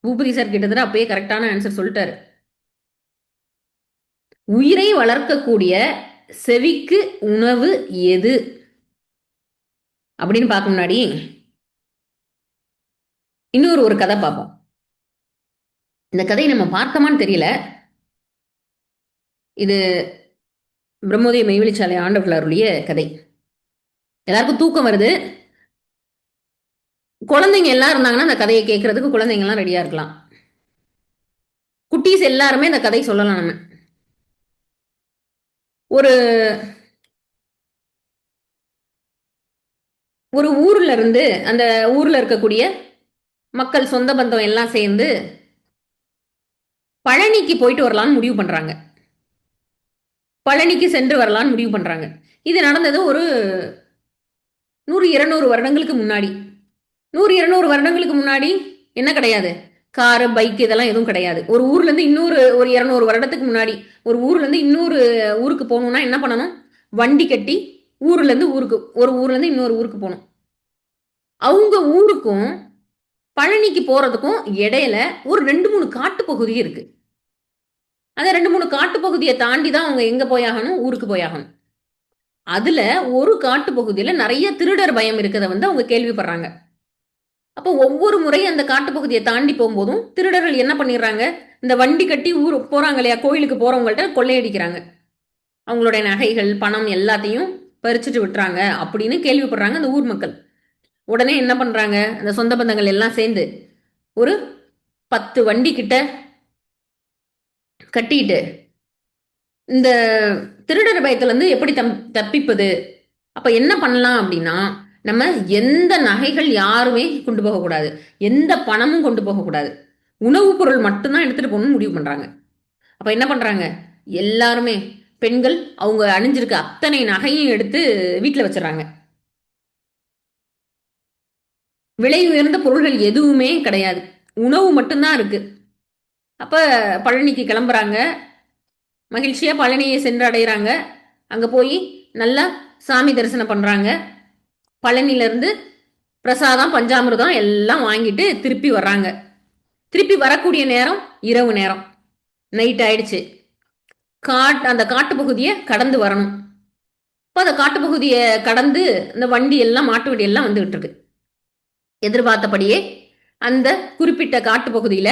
Speaker 1: பூபதி சார் கிட்டத்தட்ட அப்பயே கரெக்டான ஆன்சர் சொல்லிட்டாரு. உயிரை வளர்க்கக்கூடிய செவிக்கு உணவு எது அப்படின்னு பார்க்க முன்னாடி இன்னொரு கதை பார்ப்போம். இந்த கதையை நம்ம பார்த்தோமான்னு தெரியல. இது பிரம்மோதய மெய்வெளிச்சாலை ஆண்டவர்களுடைய கதை. எல்லாருக்கும் தூக்கம் வருது, குழந்தைங்க எல்லாம் இருந்தாங்கன்னா அந்த கதையை கேட்கறதுக்கு குழந்தைங்க எல்லாம் ரெடியா இருக்கலாம். குட்டீஸ் எல்லாருமே இந்த கதை சொல்லலாம். நம்ம ஒரு ஊர்ல இருந்து அந்த ஊர்ல இருக்கக்கூடிய மக்கள் சொந்த பந்தம் எல்லாம் சேர்ந்து பழனிக்கு போயிட்டு வரலான்னு முடிவு பண்றாங்க. பழனிக்கு சென்று வரலான்னு முடிவு பண்றாங்க. இது நடந்தது ஒரு 100-200 வருடங்களுக்கு முன்னாடி. 100-200 வருடங்களுக்கு முன்னாடி என்ன கிடையாது, காரு பைக் இதெல்லாம் எதுவும் கிடையாது. ஒரு ஊர்ல இருந்து ஒரு 200 வருடத்துக்கு முன்னாடி ஒரு ஊர்ல இருந்து இன்னொரு ஊருக்கு போகணும்னா என்ன பண்ணணும்? வண்டி கட்டி ஒரு ஊர்ல இருந்து இன்னொரு ஊருக்கு போகணும். அவங்க ஊருக்கும் பழனிக்கு போறதுக்கும் இடையில ஒரு 2-3 காட்டு பகுதி இருக்கு. அந்த 2-3 காட்டு பகுதியை தாண்டி தான் அவங்க எங்க போயாகணும்? ஊருக்கு போயாகணும். அதுல ஒரு காட்டு பகுதியில நிறைய திருடர் பயம் இருக்கிறத அவங்க கேள்விப்படுறாங்க. அப்போ ஒவ்வொரு முறை அந்த காட்டு பகுதியை தாண்டி போகும்போதும் திருடர்கள் என்ன பண்ணிடுறாங்க, இந்த வண்டி கட்டி ஊர் போறாங்க இல்லையா, கோயிலுக்கு போறவங்கள்ட்ட கொள்ளையடிக்கிறாங்க. அவங்களுடைய நகைகள் பணம் எல்லாத்தையும் பறிச்சுட்டு விட்டுறாங்க அப்படின்னு கேள்விப்படுறாங்க அந்த ஊர் மக்கள். உடனே என்ன பண்றாங்க, அந்த சொந்த பந்தங்கள் எல்லாம் சேர்ந்து ஒரு 10 வண்டி கிட்ட கட்டிட்டு இந்த திருடர் பயத்துல இருந்து எப்படி தப்பிப்பது, அப்ப என்ன பண்ணலாம் அப்படின்னா, நம்ம எந்த நகைகள் யாருமே கொண்டு போகக்கூடாது, எந்த பணமும் கொண்டு போகக்கூடாது, உணவுப் பொருள் மட்டும்தான் எடுத்துட்டு போகணும்னு முடிவு பண்றாங்க. அப்ப என்ன பண்றாங்க, எல்லாருமே பெண்கள் அவங்க அணிஞ்சிருக்க அத்தனை நகையும் எடுத்து வீட்டுல வச்சிடறாங்க. விலை உயர்ந்த பொருள்கள் எதுவுமே கிடையாது, உணவு மட்டும்தான் இருக்கு. அப்ப பழனிக்கு கிளம்புறாங்க, மகிழ்ச்சியா பழனியை சென்று அடைகிறாங்க. அங்க போய் நல்லா சாமி தரிசனம் பண்றாங்க. பழனில இருந்து பிரசாதம் பஞ்சாமிர்தம் எல்லாம் வாங்கிட்டு திருப்பி வர்றாங்க. திருப்பி வரக்கூடிய நேரம் இரவு நேரம், நைட் ஆயிடுச்சு. அந்த காட்டு பகுதியை கடந்து வரணும். இப்போ அந்த காட்டு பகுதியை கடந்து இந்த வண்டி எல்லாம் மாட்டு வண்டி எல்லாம் வந்துகிட்டு இருக்கு. எதிர்பார்த்தபடியே அந்த குறிப்பிட்ட காட்டு பகுதியில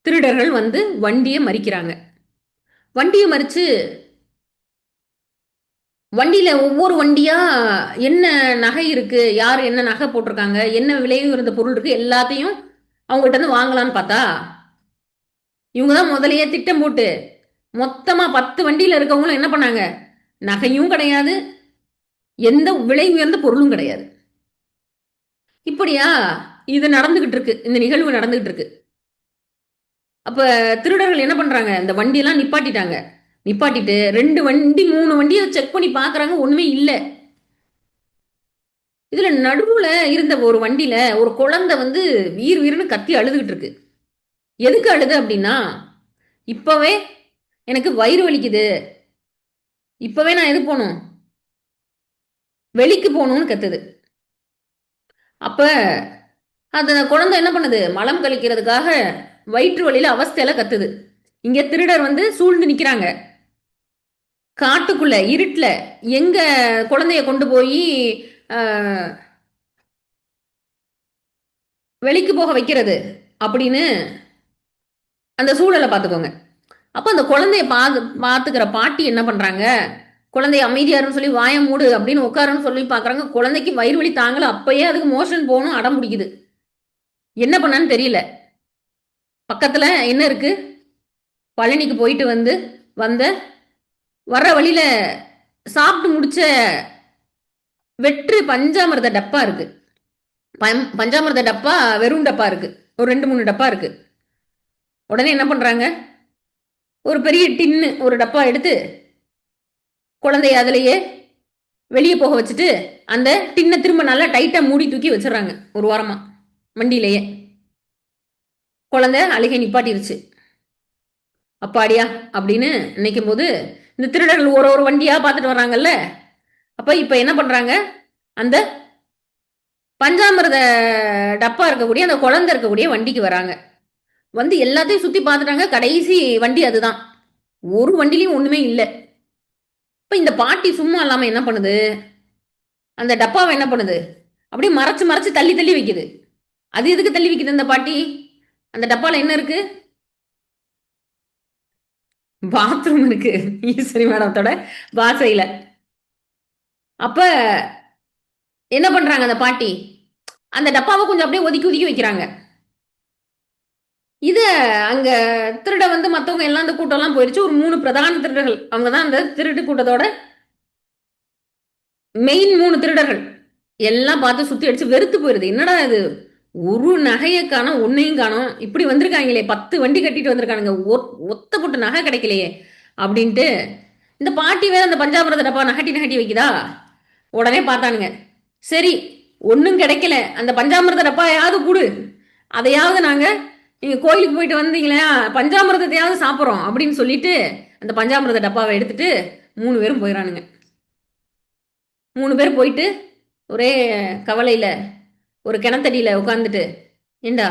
Speaker 1: திருடர்கள் வந்து வண்டியை மறிக்கிறாங்க. வண்டியை மறிச்சு வண்டியில ஒவ்வொரு வண்டியா என்ன நகை இருக்கு, யார் என்ன நகை போட்டிருக்காங்க, என்ன விலை உயர்ந்த பொருள் இருக்கு, எல்லாத்தையும் அவங்ககிட்ட இருந்து வாங்கலான்னு பார்த்தா இவங்க தான் முதலையே திட்டம் போட்டு மொத்தமா 10 வண்டியில இருக்கவங்களும் என்ன பண்ணாங்க, நகையும் கிடையாது, எந்த விலை உயர்ந்த பொருளும் கிடையாது. இப்படியா இது நடந்துகிட்டு இருக்கு, இந்த நிகழ்வு நடந்துகிட்டு இருக்கு. அப்ப திருடர்கள் என்ன பண்றாங்க, இந்த வண்டியெல்லாம் நிப்பாட்டிட்டாங்க. நிப்பாட்டிட்டு 2 வண்டி 3 வண்டியை செக் பண்ணி பாக்குறாங்க, ஒண்ணுமே இல்ல. இதுல நடுவுல இருந்த ஒரு வண்டியில ஒரு குழந்தை வந்து வீர் வீர்னு கத்தி அழுதுகிட்டு இருக்கு. எதுக்கு அழுது அப்படின்னா, இப்பவே எனக்கு வயிறு வலிக்குது, இப்பவே நான் எது போகணும், வெளிக்கு போகணும்னு கத்துது. அப்ப அந்த குழந்தை என்ன பண்ணுது, மலம் கழிக்கிறதுக்காக வயிற்று வலியில அவஸ்தையில கத்துது. இங்க திருடர் வந்து சூழ்ந்து நிக்கிறாங்க. காட்டுக்குள்ள இருட்டுல எங்க குழந்தைய கொண்டு போய் வெளிக்கு போக வைக்கிறது அப்படின்னு அந்த சூழலை பார்த்துக்கோங்க. அப்ப அந்த குழந்தைய பார்த்துக்கிற பாட்டி என்ன பண்றாங்க, குழந்தைய அமைதியாருன்னு சொல்லி வாய மூடு அப்படின்னு உட்காருன்னு சொல்லி பாக்குறாங்க. குழந்தைக்கு வயிறு வலி தாங்கல, அப்பயே அதுக்கு மோஷன் போகணும் அடம் பிடிக்குது. என்ன பண்ணான்னு தெரியல. பக்கத்துல என்ன இருக்கு, பழனிக்கு போயிட்டு வந்த வர்ற வழியில சாப்பிட்டு முடிச்ச வெற்று பஞ்சாமிர்த டப்பா இருக்கு. பஞ்சாமிர்த டப்பா வெறும் டப்பா இருக்கு, ஒரு 2-3 டப்பா இருக்கு. உடனே என்ன பண்றாங்க, ஒரு பெரிய டின்னு ஒரு டப்பா எடுத்து குழந்தைய அதுலயே வெளியே போக வச்சுட்டு அந்த டின்னை திரும்ப நல்லா டைட்டா மூடி தூக்கி வச்சிடறாங்க ஒரு வாரமா வண்டியிலேயே. குழந்தை அழுகை நிப்பாட்டிருச்சு. அப்பாடியா அப்படின்னு நினைக்கும் போது இந்த திருடர்கள் ஒரு வண்டியா பார்த்துட்டு வர்றாங்கல்ல. அப்ப இப்ப என்ன பண்றாங்க, அந்த பஞ்சாமிர்த டப்பா இருக்கக்கூடிய அந்த குழந்தை இருக்கக்கூடிய வண்டிக்கு வராங்க. வந்து எல்லாத்தையும் சுத்தி பார்த்துட்டாங்க. கடைசி வண்டி அதுதான். ஒரு வண்டிலையும் ஒண்ணுமே இல்லை. இப்ப இந்த பாட்டி சும்மா இல்லாம என்ன பண்ணுது, அந்த டப்பாவை என்ன பண்ணுது, அப்படியே மறைச்சு மறைச்சு தள்ளி தள்ளி வைக்குது. அது எதுக்கு தள்ளி வைக்குது அந்த பாட்டி, அந்த டப்பால என்ன இருக்கு, பாத்ரூம் இருக்கு ஈஸ்வரி மேடத்தோட பாசையில. அப்ப என்ன பண்றாங்க அந்த பாட்டி, அந்த டப்பாவை கொஞ்சம் அப்படியே ஒதுக்கி ஒதுக்கி வைக்கிறாங்க. இத அங்க திருட வந்து மத்தவங்க எல்லாம் அந்த கூட்டம் எல்லாம் போயிருச்சு. ஒரு 3 பிரதான திருடர்கள், அவங்கதான் அந்த திருட்டு கூட்டத்தோட மெயின் 3 திருடர்கள். எல்லாம் பார்த்து சுத்தி அடிச்சு வெறுத்து போயிருது. என்னடா இது, ஒரு நகையை காணோம், ஒன்னையும் காணோம், இப்படி வந்திருக்காங்களே, 10 வண்டி கட்டிட்டு வந்திருக்கானுங்க, ஒத்த போட்டு நகை கிடைக்கலையே அப்படின்ட்டு. இந்த பாட்டி வேற அந்த பஞ்சாமிரத டப்பா நகட்டி நகட்டி வைக்குதா. உடனே பார்த்தானுங்க, சரி ஒன்றும் கிடைக்கல, அந்த பஞ்சாமிரத டப்பாயாவது கொடு, அதையாவது நாங்க நீங்க கோயிலுக்கு போயிட்டு வந்தீங்களா பஞ்சாமிரதத்தையாவது சாப்பிட்றோம் அப்படின்னு சொல்லிட்டு அந்த பஞ்சாமிரத டப்பாவை எடுத்துட்டு 3 பேரும் போயிடறானுங்க. 3 பேர் போயிட்டு ஒரே கவலையில ஒரு கிணத்தடியில உட்காந்துட்டு, ஏண்டா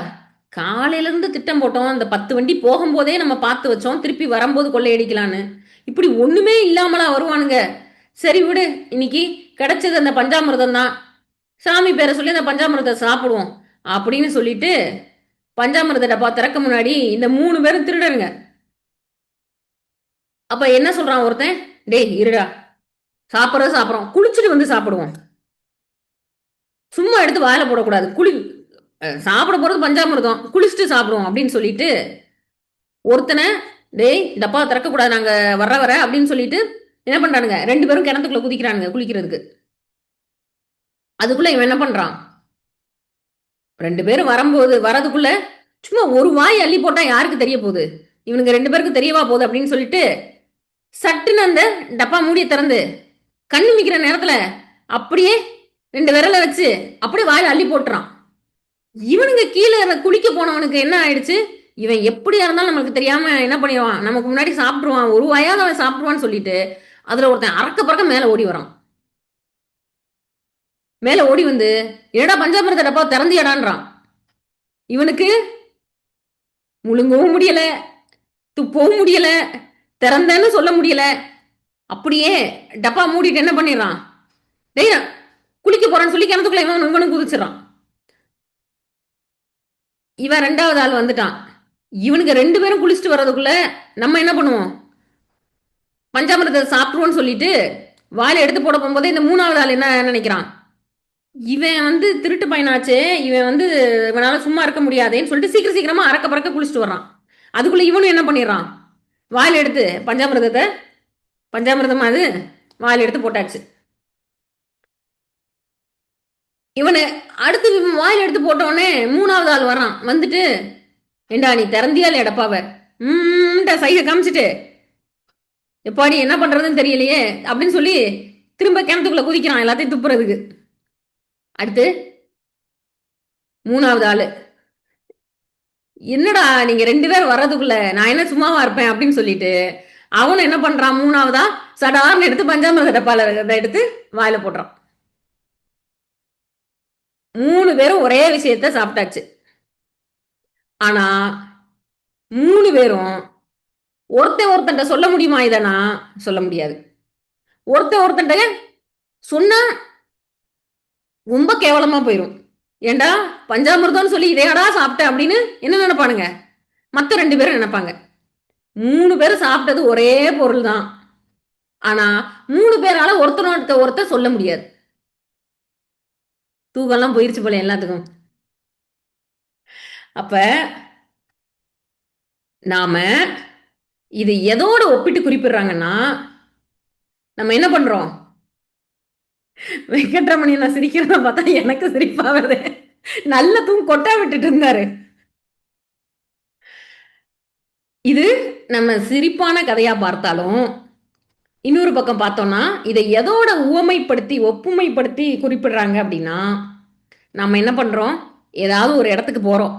Speaker 1: காலையில இருந்து திட்டம் போட்டோம், அந்த 10 வண்டி போகும்போதே நம்ம பார்த்து வச்சோம், திருப்பி வரும்போது கொள்ளையடிக்கலான்னு, இப்படி ஒண்ணுமே இல்லாமலா வருவானுங்க, சரி விடு, இன்னைக்கு கிடைச்சது அந்த பஞ்சாமிர்தம் தான், சாமி பேரை சொல்லி அந்த பஞ்சாமிர்தத்தை சாப்பிடுவோம் அப்படின்னு சொல்லிட்டு பஞ்சாமிர்த டப்பா திறக்க முன்னாடி இந்த 3 பேரும் திருடருங்க. அப்ப என்ன சொல்றான் ஒருத்தன், டேய் இருடா, சாப்பிட்றோம், குளிச்சுட்டு வந்து சாப்பிடுவோம், சும்மா எடுத்து வாயில போடக்கூடாது, சாப்பிட போறது பஞ்சாமிர்தம், குளிச்சுட்டு சாப்பிடுவோம் அப்படின்னு சொல்லிட்டு ஒருத்தனை, டேய் டப்பா திறக்க கூடாது நாங்க வர அப்படின்னு சொல்லிட்டு என்ன பண்றானுங்க, 2 பேரும் கிணத்துக்குள்ள குதிக்கிறானுங்க குளிக்கிறதுக்கு. அதுக்குள்ள இவன் என்ன பண்றான், 2 பேரும் வரதுக்குள்ள சும்மா ஒரு வாய் அள்ளி போட்டா யாருக்கு தெரிய போகுது, இவனுங்க 2 பேருக்கு தெரியவா போகுது அப்படின்னு சொல்லிட்டு சட்டுன்னு அந்த டப்பா மூடிய திறந்து கண்ணு மிக்கிற நேரத்துல அப்படியே 2 விரலை வச்சு அப்படியே வாயில அள்ளி போட்டுறான். இவனுங்க கீழே குளிக்க போனவனுக்கு என்ன ஆயிடுச்சு, இவன் எப்படியா இருந்தாலும் நம்மளுக்கு தெரியாம என்ன பண்ணிடுவான், நமக்கு முன்னாடி சாப்பிடுவான், ஒரு வாயாவது அவன் சாப்பிடுவான்னு சொல்லிட்டு அதுல ஒருத்தன் அறக்க பறக்க மேல ஓடி வரான். மேல ஓடி வந்து என்னடா பஞ்சாமிர்த டப்பா திறந்தியடான்றான். இவனுக்கு முழுங்கவும் முடியல, துப்பவும் முடியல, திறந்தேன்னு சொல்ல முடியல. அப்படியே டப்பா மூடிட்டு என்ன பண்ணிடுறான், டேய் குளிக்க போறான்னு சொல்லி கிணத்துக்குள்ள இவனும் குதிச்சிடறான். இவன் 2வது ஆள் வந்துட்டான். இவனுக்கு 2 பேரும் குளிச்சுட்டு வர்றதுக்குள்ள நம்ம என்ன பண்ணுவோம், பஞ்சாமிர்தத்தை சாப்பிடுவோம்னு சொல்லிட்டு வாயில எடுத்து போட போகும்போதே இந்த 3வது ஆள் என்ன நினைக்கிறான், இவன் வந்து திருட்டு பையனாச்சே, இவன் வந்து இவனால சும்மா இருக்க முடியாதேன்னு சொல்லிட்டு சீக்கிரம் சீக்கிரமா அறக்க பறக்க குளிச்சுட்டு வர்றான். அதுக்குள்ள இவனும் என்ன பண்ணிடுறான், வாயில எடுத்து பஞ்சாமிர்தமா அது வாயில எடுத்து போட்டாச்சு. இவனு அடுத்து வாயில எடுத்து போட்ட உடனே 3வது ஆள் வர்றான். வந்துட்டு, ஏண்டா நீ திறந்தியால எடப்பாவ சைகை காமிச்சிட்டு, எப்பாடி என்ன பண்றதுன்னு தெரியலையே அப்படின்னு சொல்லி திரும்ப கிணத்துக்குள்ள குதிக்கிறான் எல்லாத்தையும் துப்புறதுக்கு. அடுத்து 3வது ஆளு, என்னடா நீங்க 2 பேர் வர்றதுக்குள்ள நான் என்ன சும்மாவா இருப்பேன் அப்படின்னு சொல்லிட்டு அவனும் என்ன பண்றான், 3வதா சடார்னு எடுத்து பஞ்சாமிர்த டப்பால எடுத்து வாயில போடுறான். 3 பேரும் ஒரே விஷயத்த சாப்பிட்டாச்சு. ஆனா 3 பேரும் ஒருத்தன்ட்ட சொல்ல முடியுமா? இதனா சொல்ல முடியாது. ஒருத்தன்ட்ட சொன்னா ரொம்ப கேவலமா போயிரும். ஏண்டா பஞ்சாமிர்தம்னு சொல்லி இதையாடா சாப்பிட்ட அப்படின்னு என்ன நினைப்பானுங்க, மத்த 2 பேரும் நினைப்பாங்க. 3 பேரும் சாப்பிட்டது ஒரே பொருள் தான். ஆனா 3 பேரால ஒருத்தர் சொல்ல முடியாது. தூக்கம்லாம் போயிருச்சு போல எல்லாத்துக்கும். அப்ப நாம இது எதோட ஒப்பிட்டு குறிப்பிடுறாங்கன்னா, நம்ம என்ன பண்றோம், வெங்கட்ரமணி நான் சிரிக்கிறத பார்த்தா எனக்கு சிரிப்பா வருது. நல்ல கொட்டா விட்டுட்டு இருந்தாரு. இது நம்ம சிரிப்பான கதையா பார்த்தாலும் இன்னொரு பக்கம் பார்த்தோம்னா இதை எதோட ஒப்புமைப்படுத்தி குறிப்பிடுறாங்க அப்படின்னா, நம்ம என்ன பண்றோம், ஏதாவது ஒரு இடத்துக்கு போறோம்,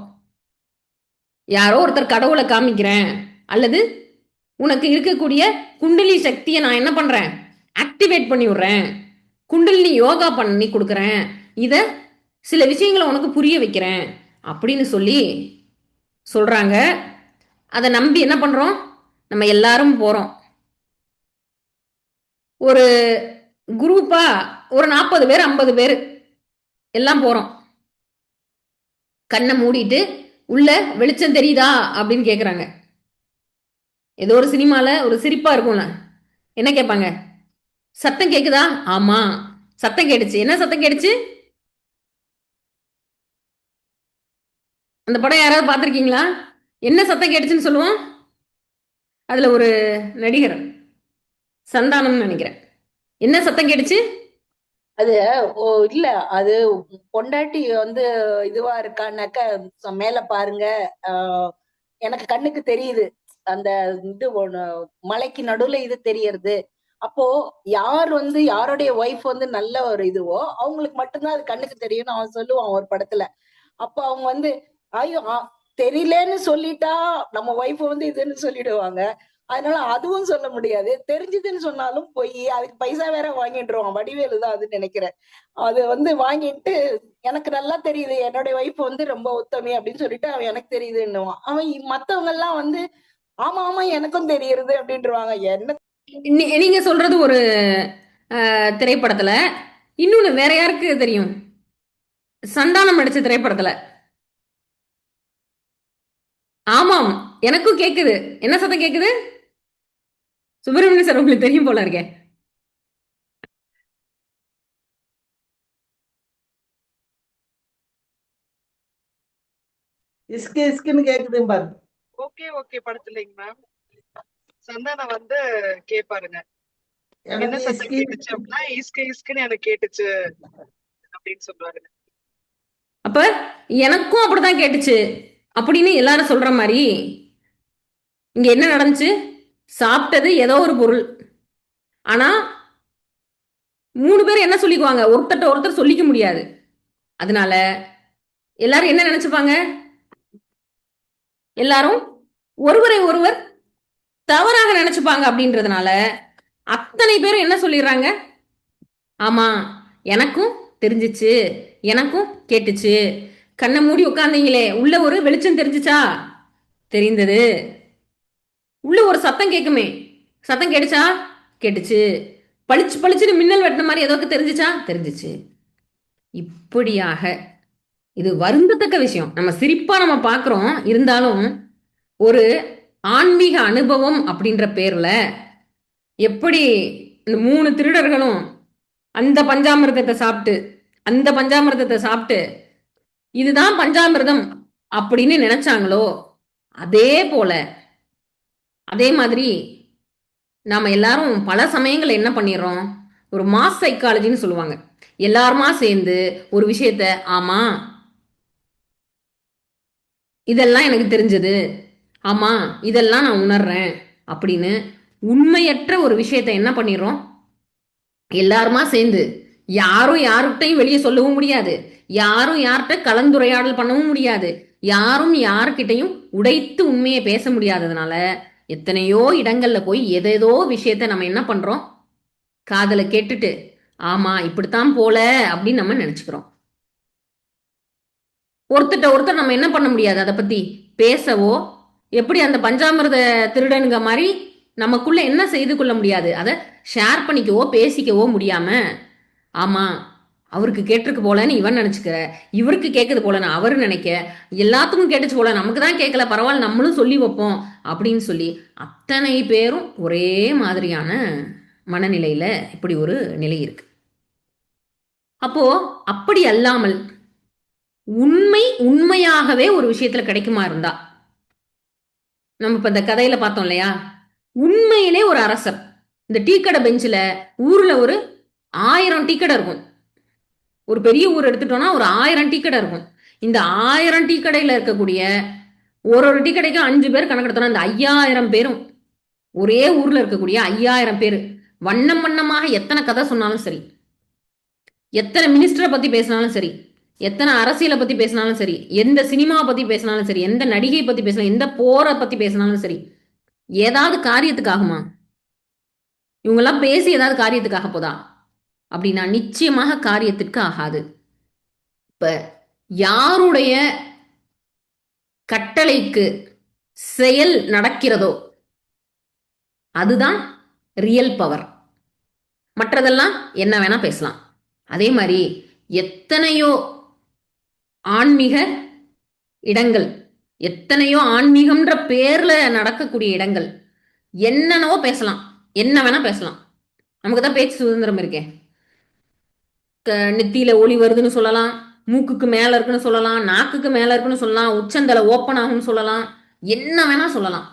Speaker 1: யாரோ ஒருத்தர் கடவுளை காமிக்கிறேன், அல்லது உனக்கு இருக்கக்கூடிய குண்டலி சக்தியை நான் என்ன பண்றேன், ஆக்டிவேட் பண்ணி விடுறேன், குண்டலினி யோகா பண்ணி கொடுக்குறேன், இத சில விஷயங்களை உனக்கு புரிய வைக்கிறேன் அப்படின்னு சொல்லி சொல்றாங்க. அதை நம்பி என்ன பண்றோம், நம்ம எல்லாரும் போறோம். ஒரு குரூப்பா ஒரு 40 பேர் 50 பேர் எல்லாம் போறோம். கண்ணை மூடிட்டு உள்ள வெளிச்சம் தெரியுதா அப்படின்னு கேக்குறாங்க. ஏதோ ஒரு சினிமால ஒரு சிரிப்பா இருக்கும்ல, என்ன கேட்பாங்க, சத்தம் கேக்குதா? ஆமா சத்தம் கேட்டுச்சு. என்ன சத்தம் கேட்டுச்சு? அந்த படம் யாராவது பார்த்திருக்கீங்களா? என்ன சத்தம் கேட்டுச்சுன்னு சொல்லுவோம். அதுல ஒரு நடிகர் சந்தானம் நினைக்கிறேன். என்ன சத்தம் கேட்டுச்சு?
Speaker 4: அது இல்ல அது பொண்டாட்டி வந்து இதுவா இருக்கான்னாக்க மேல பாருங்க, எனக்கு கண்ணுக்கு தெரியுது அந்த இது மலைக்கு நடுவுல இது தெரியறது. அப்போ யார் வந்து யாருடைய ஒய்ஃப் வந்து நல்ல ஒரு இதுவோ அவங்களுக்கு மட்டும்தான் அது கண்ணுக்கு தெரியும்னு அவன் சொல்லுவான் ஒரு படத்துல. அப்போ அவங்க வந்து ஐயோ தெரியலன்னு சொல்லிட்டா நம்ம ஒய்ஃப் வந்து இதுன்னு சொல்லிடுவாங்க. அதனால அதுவும் சொல்ல முடியாது. தெரிஞ்சதுன்னு சொன்னாலும் போய் அதுக்கு பைசா வேற வாங்கிட்டுருவான். வடிவேலு தான் அது நினைக்கிறேன். அது வந்து வாங்கிட்டு எனக்கு நல்லா தெரியுது என்னுடைய ஒய்ஃப் வந்து ரொம்ப உத்தமி அப்படின்னு சொல்லிட்டு அவன் எனக்கு தெரியுதுன்னுவான். அவன் மத்தவங்க எல்லாம் வந்து ஆமா ஆமா எனக்கும் தெரியுது அப்படின்ட்டுருவாங்க. என்ன
Speaker 1: நீங்க சொல்றது ஒரு திரைப்படத்துல. இன்னொன்னு வேற யாருக்கு தெரியும், சந்தானம் நடிச்ச திரைப்படத்துல. ஆமாம் எனக்கும் கேக்குது. என்ன சத்தம் கேக்குது? சுப்பிரமணிய சார் உங்களுக்கு தெரியும் போல இருக்கே.
Speaker 6: இஸ்கு இஸ்குன்னு கேக்குது பாரு.
Speaker 7: ஓகே படத்துலங்க மேம் சந்தானம் வந்து கேப்பாருங்க, என்ன சத்தம் கேட்டுச்சு அப்படின்னா இஸ்குன்னு எனக்கு கேட்டுச்சு அப்படின்னு சொல்றாருங்க.
Speaker 1: அப்ப எனக்கும் அப்படிதான் கேட்டுச்சு அப்படின்னு எல்லாரும் சொல்ற மாதிரி இங்க என்ன நடந்துச்சு, சாப்பிட்டது ஏதோ ஒரு பொருள். ஆனா 3 பேர் என்ன சொல்லிக்குவாங்க, ஒருத்தர் சொல்லிக்க முடியாது. அதனால எல்லாரும் என்ன நினைச்சுப்பாங்க, எல்லாரும் ஒருவரை ஒருவர் தவறாக நினைச்சுப்பாங்க. அப்படின்றதுனால அத்தனை பேரும் என்ன சொல்லிடுறாங்க, ஆமா எனக்கும் தெரிஞ்சிச்சு, எனக்கும் கேட்டுச்சு. கண்ணை மூடி உட்கார்ந்தீங்களே, உள்ள ஒரு வெளிச்சம் தெரிஞ்சுச்சா? தெரிந்தது. உள்ள ஒரு சத்தம் கேட்குமே, சத்தம் கேட்டுச்சா? கேட்டுச்சு. பளிச்சுன்னு மின்னல் வெட்டின மாதிரி ஏதோ தெரிஞ்சுச்சா? தெரிஞ்சிச்சு. இப்படியாக இது வருந்தத்தக்க விஷயம். நம்ம சிரிப்பா நம்ம பார்க்கிறோம், இருந்தாலும் ஒரு ஆன்மீக அனுபவம் அப்படின்ற பேர்ல எப்படி இந்த 3 திருடர்களும் அந்த பஞ்சாமிர்தத்தை சாப்பிட்டு இதுதான் பஞ்சாமிர்தம் அப்படின்னு நினைச்சாங்களோ அதே மாதிரி நாம எல்லாரும் பல சமயங்கள் என்ன பண்ணிடுறோம், ஒரு மாஸ் சைக்காலஜின்னு சொல்லுவாங்க. எல்லாருமா சேர்ந்து ஒரு விஷயத்த, ஆமா இதெல்லாம் எனக்கு தெரிஞ்சது, ஆமா இதெல்லாம் நான் உணர்றேன் அப்படின்னு உண்மையற்ற ஒரு விஷயத்த என்ன பண்ணிடுறோம், எல்லாருமா சேர்ந்து யாரும் யார்கிட்டையும் வெளியே சொல்லவும் முடியாது, யாரும் யார்கிட்ட கலந்துரையாடல் பண்ணவும் முடியாது, யாரும் யாருக்கிட்டையும் உடைத்து உண்மையை பேச முடியாததுனால எத்தனையோ இடங்கள்ல போய் எதேதோ விஷயத்த நம்ம என்ன பண்றோம், காதல கேட்டுட்டு ஆமா இப்படித்தான் போல அப்படின்னு நம்ம நினைச்சுக்கிறோம். ஒருத்தர் நம்ம என்ன பண்ண முடியாது, அதை பத்தி பேசவோ எப்படி அந்த பஞ்சாமிர்த திருடனுங்க மாதிரி நமக்குள்ள என்ன செய்து கொள்ள முடியாது, அதை ஷேர் பண்ணிக்கவோ பேசிக்கவோ முடியாம, ஆமா அவருக்கு கேட்டிருக்கு போலன்னு இவன் நினைச்சுக்க, இவருக்கு கேட்குது போலன்னு அவரு நினைக்க, எல்லாத்துக்கும் கேட்டுச்சு போல நமக்கு தான் கேட்கல பரவாயில்ல நம்மளும் சொல்லி வைப்போம் அப்படின்னு சொல்லி அத்தனை பேரும் ஒரே மாதிரியான மனநிலையில இப்படி ஒரு நிலை இருக்கு. அப்போ அப்படி அல்லாமல் உண்மையாகவே ஒரு விஷயத்துல கிடைக்குமா இருந்தா, நம்ம இப்ப இந்த கதையில பார்த்தோம் இல்லையா, உண்மையிலே ஒரு அரசர் இந்த டீ கடை பெஞ்சில ஊர்ல ஒரு 1000 டீ கடை இருக்கும். ஒரு பெரிய ஊர் எடுத்துட்டோம்னா ஒரு 1000 டீ கடை இருக்கும். இந்த 1000 டீ கடையில இருக்கக்கூடிய ஒரு டீ கடைக்கும் 5 பேர் கணக்கெடுத்தோம்னா இந்த 5000 பேரும் ஒரே ஊர்ல இருக்கக்கூடிய 5000 பேர் வண்ணம் வண்ணமாக எத்தனை கதை சொன்னாலும் சரி, எத்தனை மினிஸ்டரை பத்தி பேசினாலும் சரி, எத்தனை அரசியலை பத்தி பேசினாலும் சரி, எந்த சினிமா பத்தி பேசினாலும் சரி, எந்த நடிகை பத்தி பேசினாலும், எந்த போரை பத்தி பேசினாலும் சரி, ஏதாவது காரியத்துக்காகுமா? இவங்கெல்லாம் பேசி ஏதாவது காரியத்துக்காக போதா அப்படின்னா நிச்சயமாக காரியத்திற்கு ஆகாது. இப்ப யாருடைய கட்டளைக்கு செயல் நடக்கிறதோ அதுதான் ரியல் பவர். மற்றதெல்லாம் என்ன வேணா பேசலாம். அதே மாதிரி எத்தனையோ ஆன்மீக இடங்கள், எத்தனையோ ஆன்மீகம்ன்ற பேர்ல நடக்கக்கூடிய இடங்கள், என்னென்னவோ பேசலாம், என்ன வேணா பேசலாம். நமக்கு தான் பேச்சு சுதந்திரம் இருக்கேன். நெத்தியில ஒளி வருதுன்னு சொல்லலாம், மூக்குக்கு மேல இருக்குன்னு சொல்லலாம், நாக்குக்கு மேல இருக்குன்னு சொல்லலாம், உச்சந்தலை ஓப்பன் ஆகும்னு சொல்லலாம், என்ன வேணா சொல்லலாம்.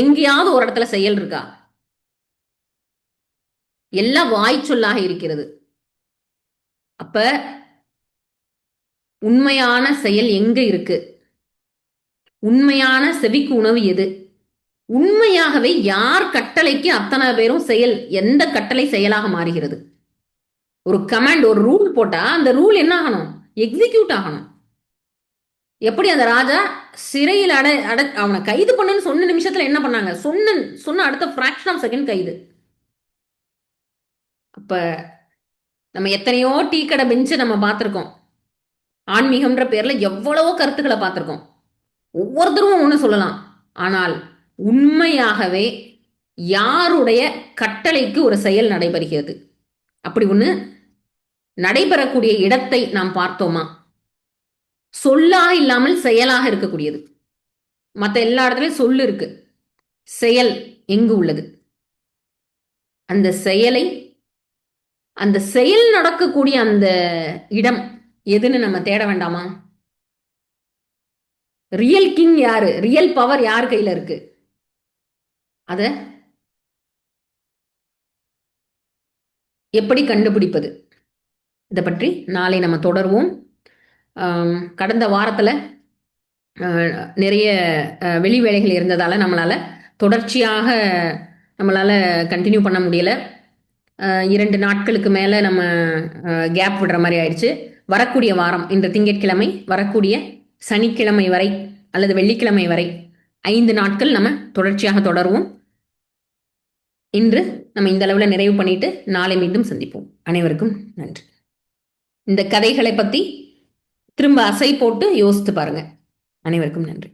Speaker 1: எங்கேயாவது ஒரு இடத்துல செயல் இருக்கா? எல்லாம் வாய்ச்சொல்லாக இருக்கிறது. அப்ப உண்மையான செயல் எங்க இருக்கு? உண்மையான செவிக்கு உணவு எது? உண்மையாகவே யார் கட்டளைக்கு அத்தனை பேரும் செயல், எந்த கட்டளை செயலாக மாறுகிறது? ஒரு கமாண்ட், ஒரு ரூல் போட்டா அந்த ரூல் என்ன ஆகணும்? எக்ஸிக்யூட் ஆகணும். எப்படி அந்த ராஜா சிறையில் அவனை கைது பண்ணுன்னு சொன்ன நிமிஷத்துல என்ன பண்ணாங்க? சொன்ன அடுத்த ஃபிராக்ஷன் ஆஃப் செகண்ட் கைது. அப்ப நம்ம எத்தனையோ டீ கடை பெஞ்சு நம்ம பார்த்திருக்கோம். ஆன்மீகம்ன்ற பேர்ல எவ்வளவோ கருத்துக்களை பார்த்திருக்கோம். ஒவ்வொருத்தரும் ஒண்ணு சொல்லலாம். ஆனால் உண்மையாகவே யாருடைய கட்டளைக்கு ஒரு செயல் நடைபெறுகிறது, அப்படி ஒண்ணு நடைபெறக்கூடிய இடத்தை நாம் பார்த்தோமா? சொல்லாக இல்லாமல் செயலாக இருக்கக்கூடியது. மற்ற எல்லா இடத்துலயும் சொல்லு இருக்கு, செயல் எங்கு உள்ளது? அந்த செயல் நடக்கக்கூடிய அந்த இடம் எதுன்னு நம்ம தேட வேண்டாமா? ரியல் கிங் யாரு? ரியல் பவர் யார் கையில இருக்கு? அத எப்படி கண்டுபிடிப்பது? இதை பற்றி நாளை நம்ம தொடர்வோம். கடந்த வாரத்துல நிறைய வெளி வேலைகள் இருந்ததால நம்மளால தொடர்ச்சியாக கண்டினியூ பண்ண முடியல. 2 நாட்களுக்கு மேல நம்ம கேப் விடுற மாதிரி ஆயிடுச்சு. வரக்கூடிய வாரம், இன்று திங்கட்கிழமை, வரக்கூடிய சனிக்கிழமை வரை அல்லது வெள்ளிக்கிழமை வரை 5 நாட்கள் நம்ம தொடர்ச்சியாக தொடருவோம். இன்று நம்ம இந்த அளவுல நிறைவு பண்ணிட்டு நாளை மீண்டும் சந்திப்போம். அனைவருக்கும் நன்றி. இந்த கதைகளை பத்தி திரும்ப அசை போட்டு யோசித்து பாருங்க. அனைவருக்கும் நன்றி.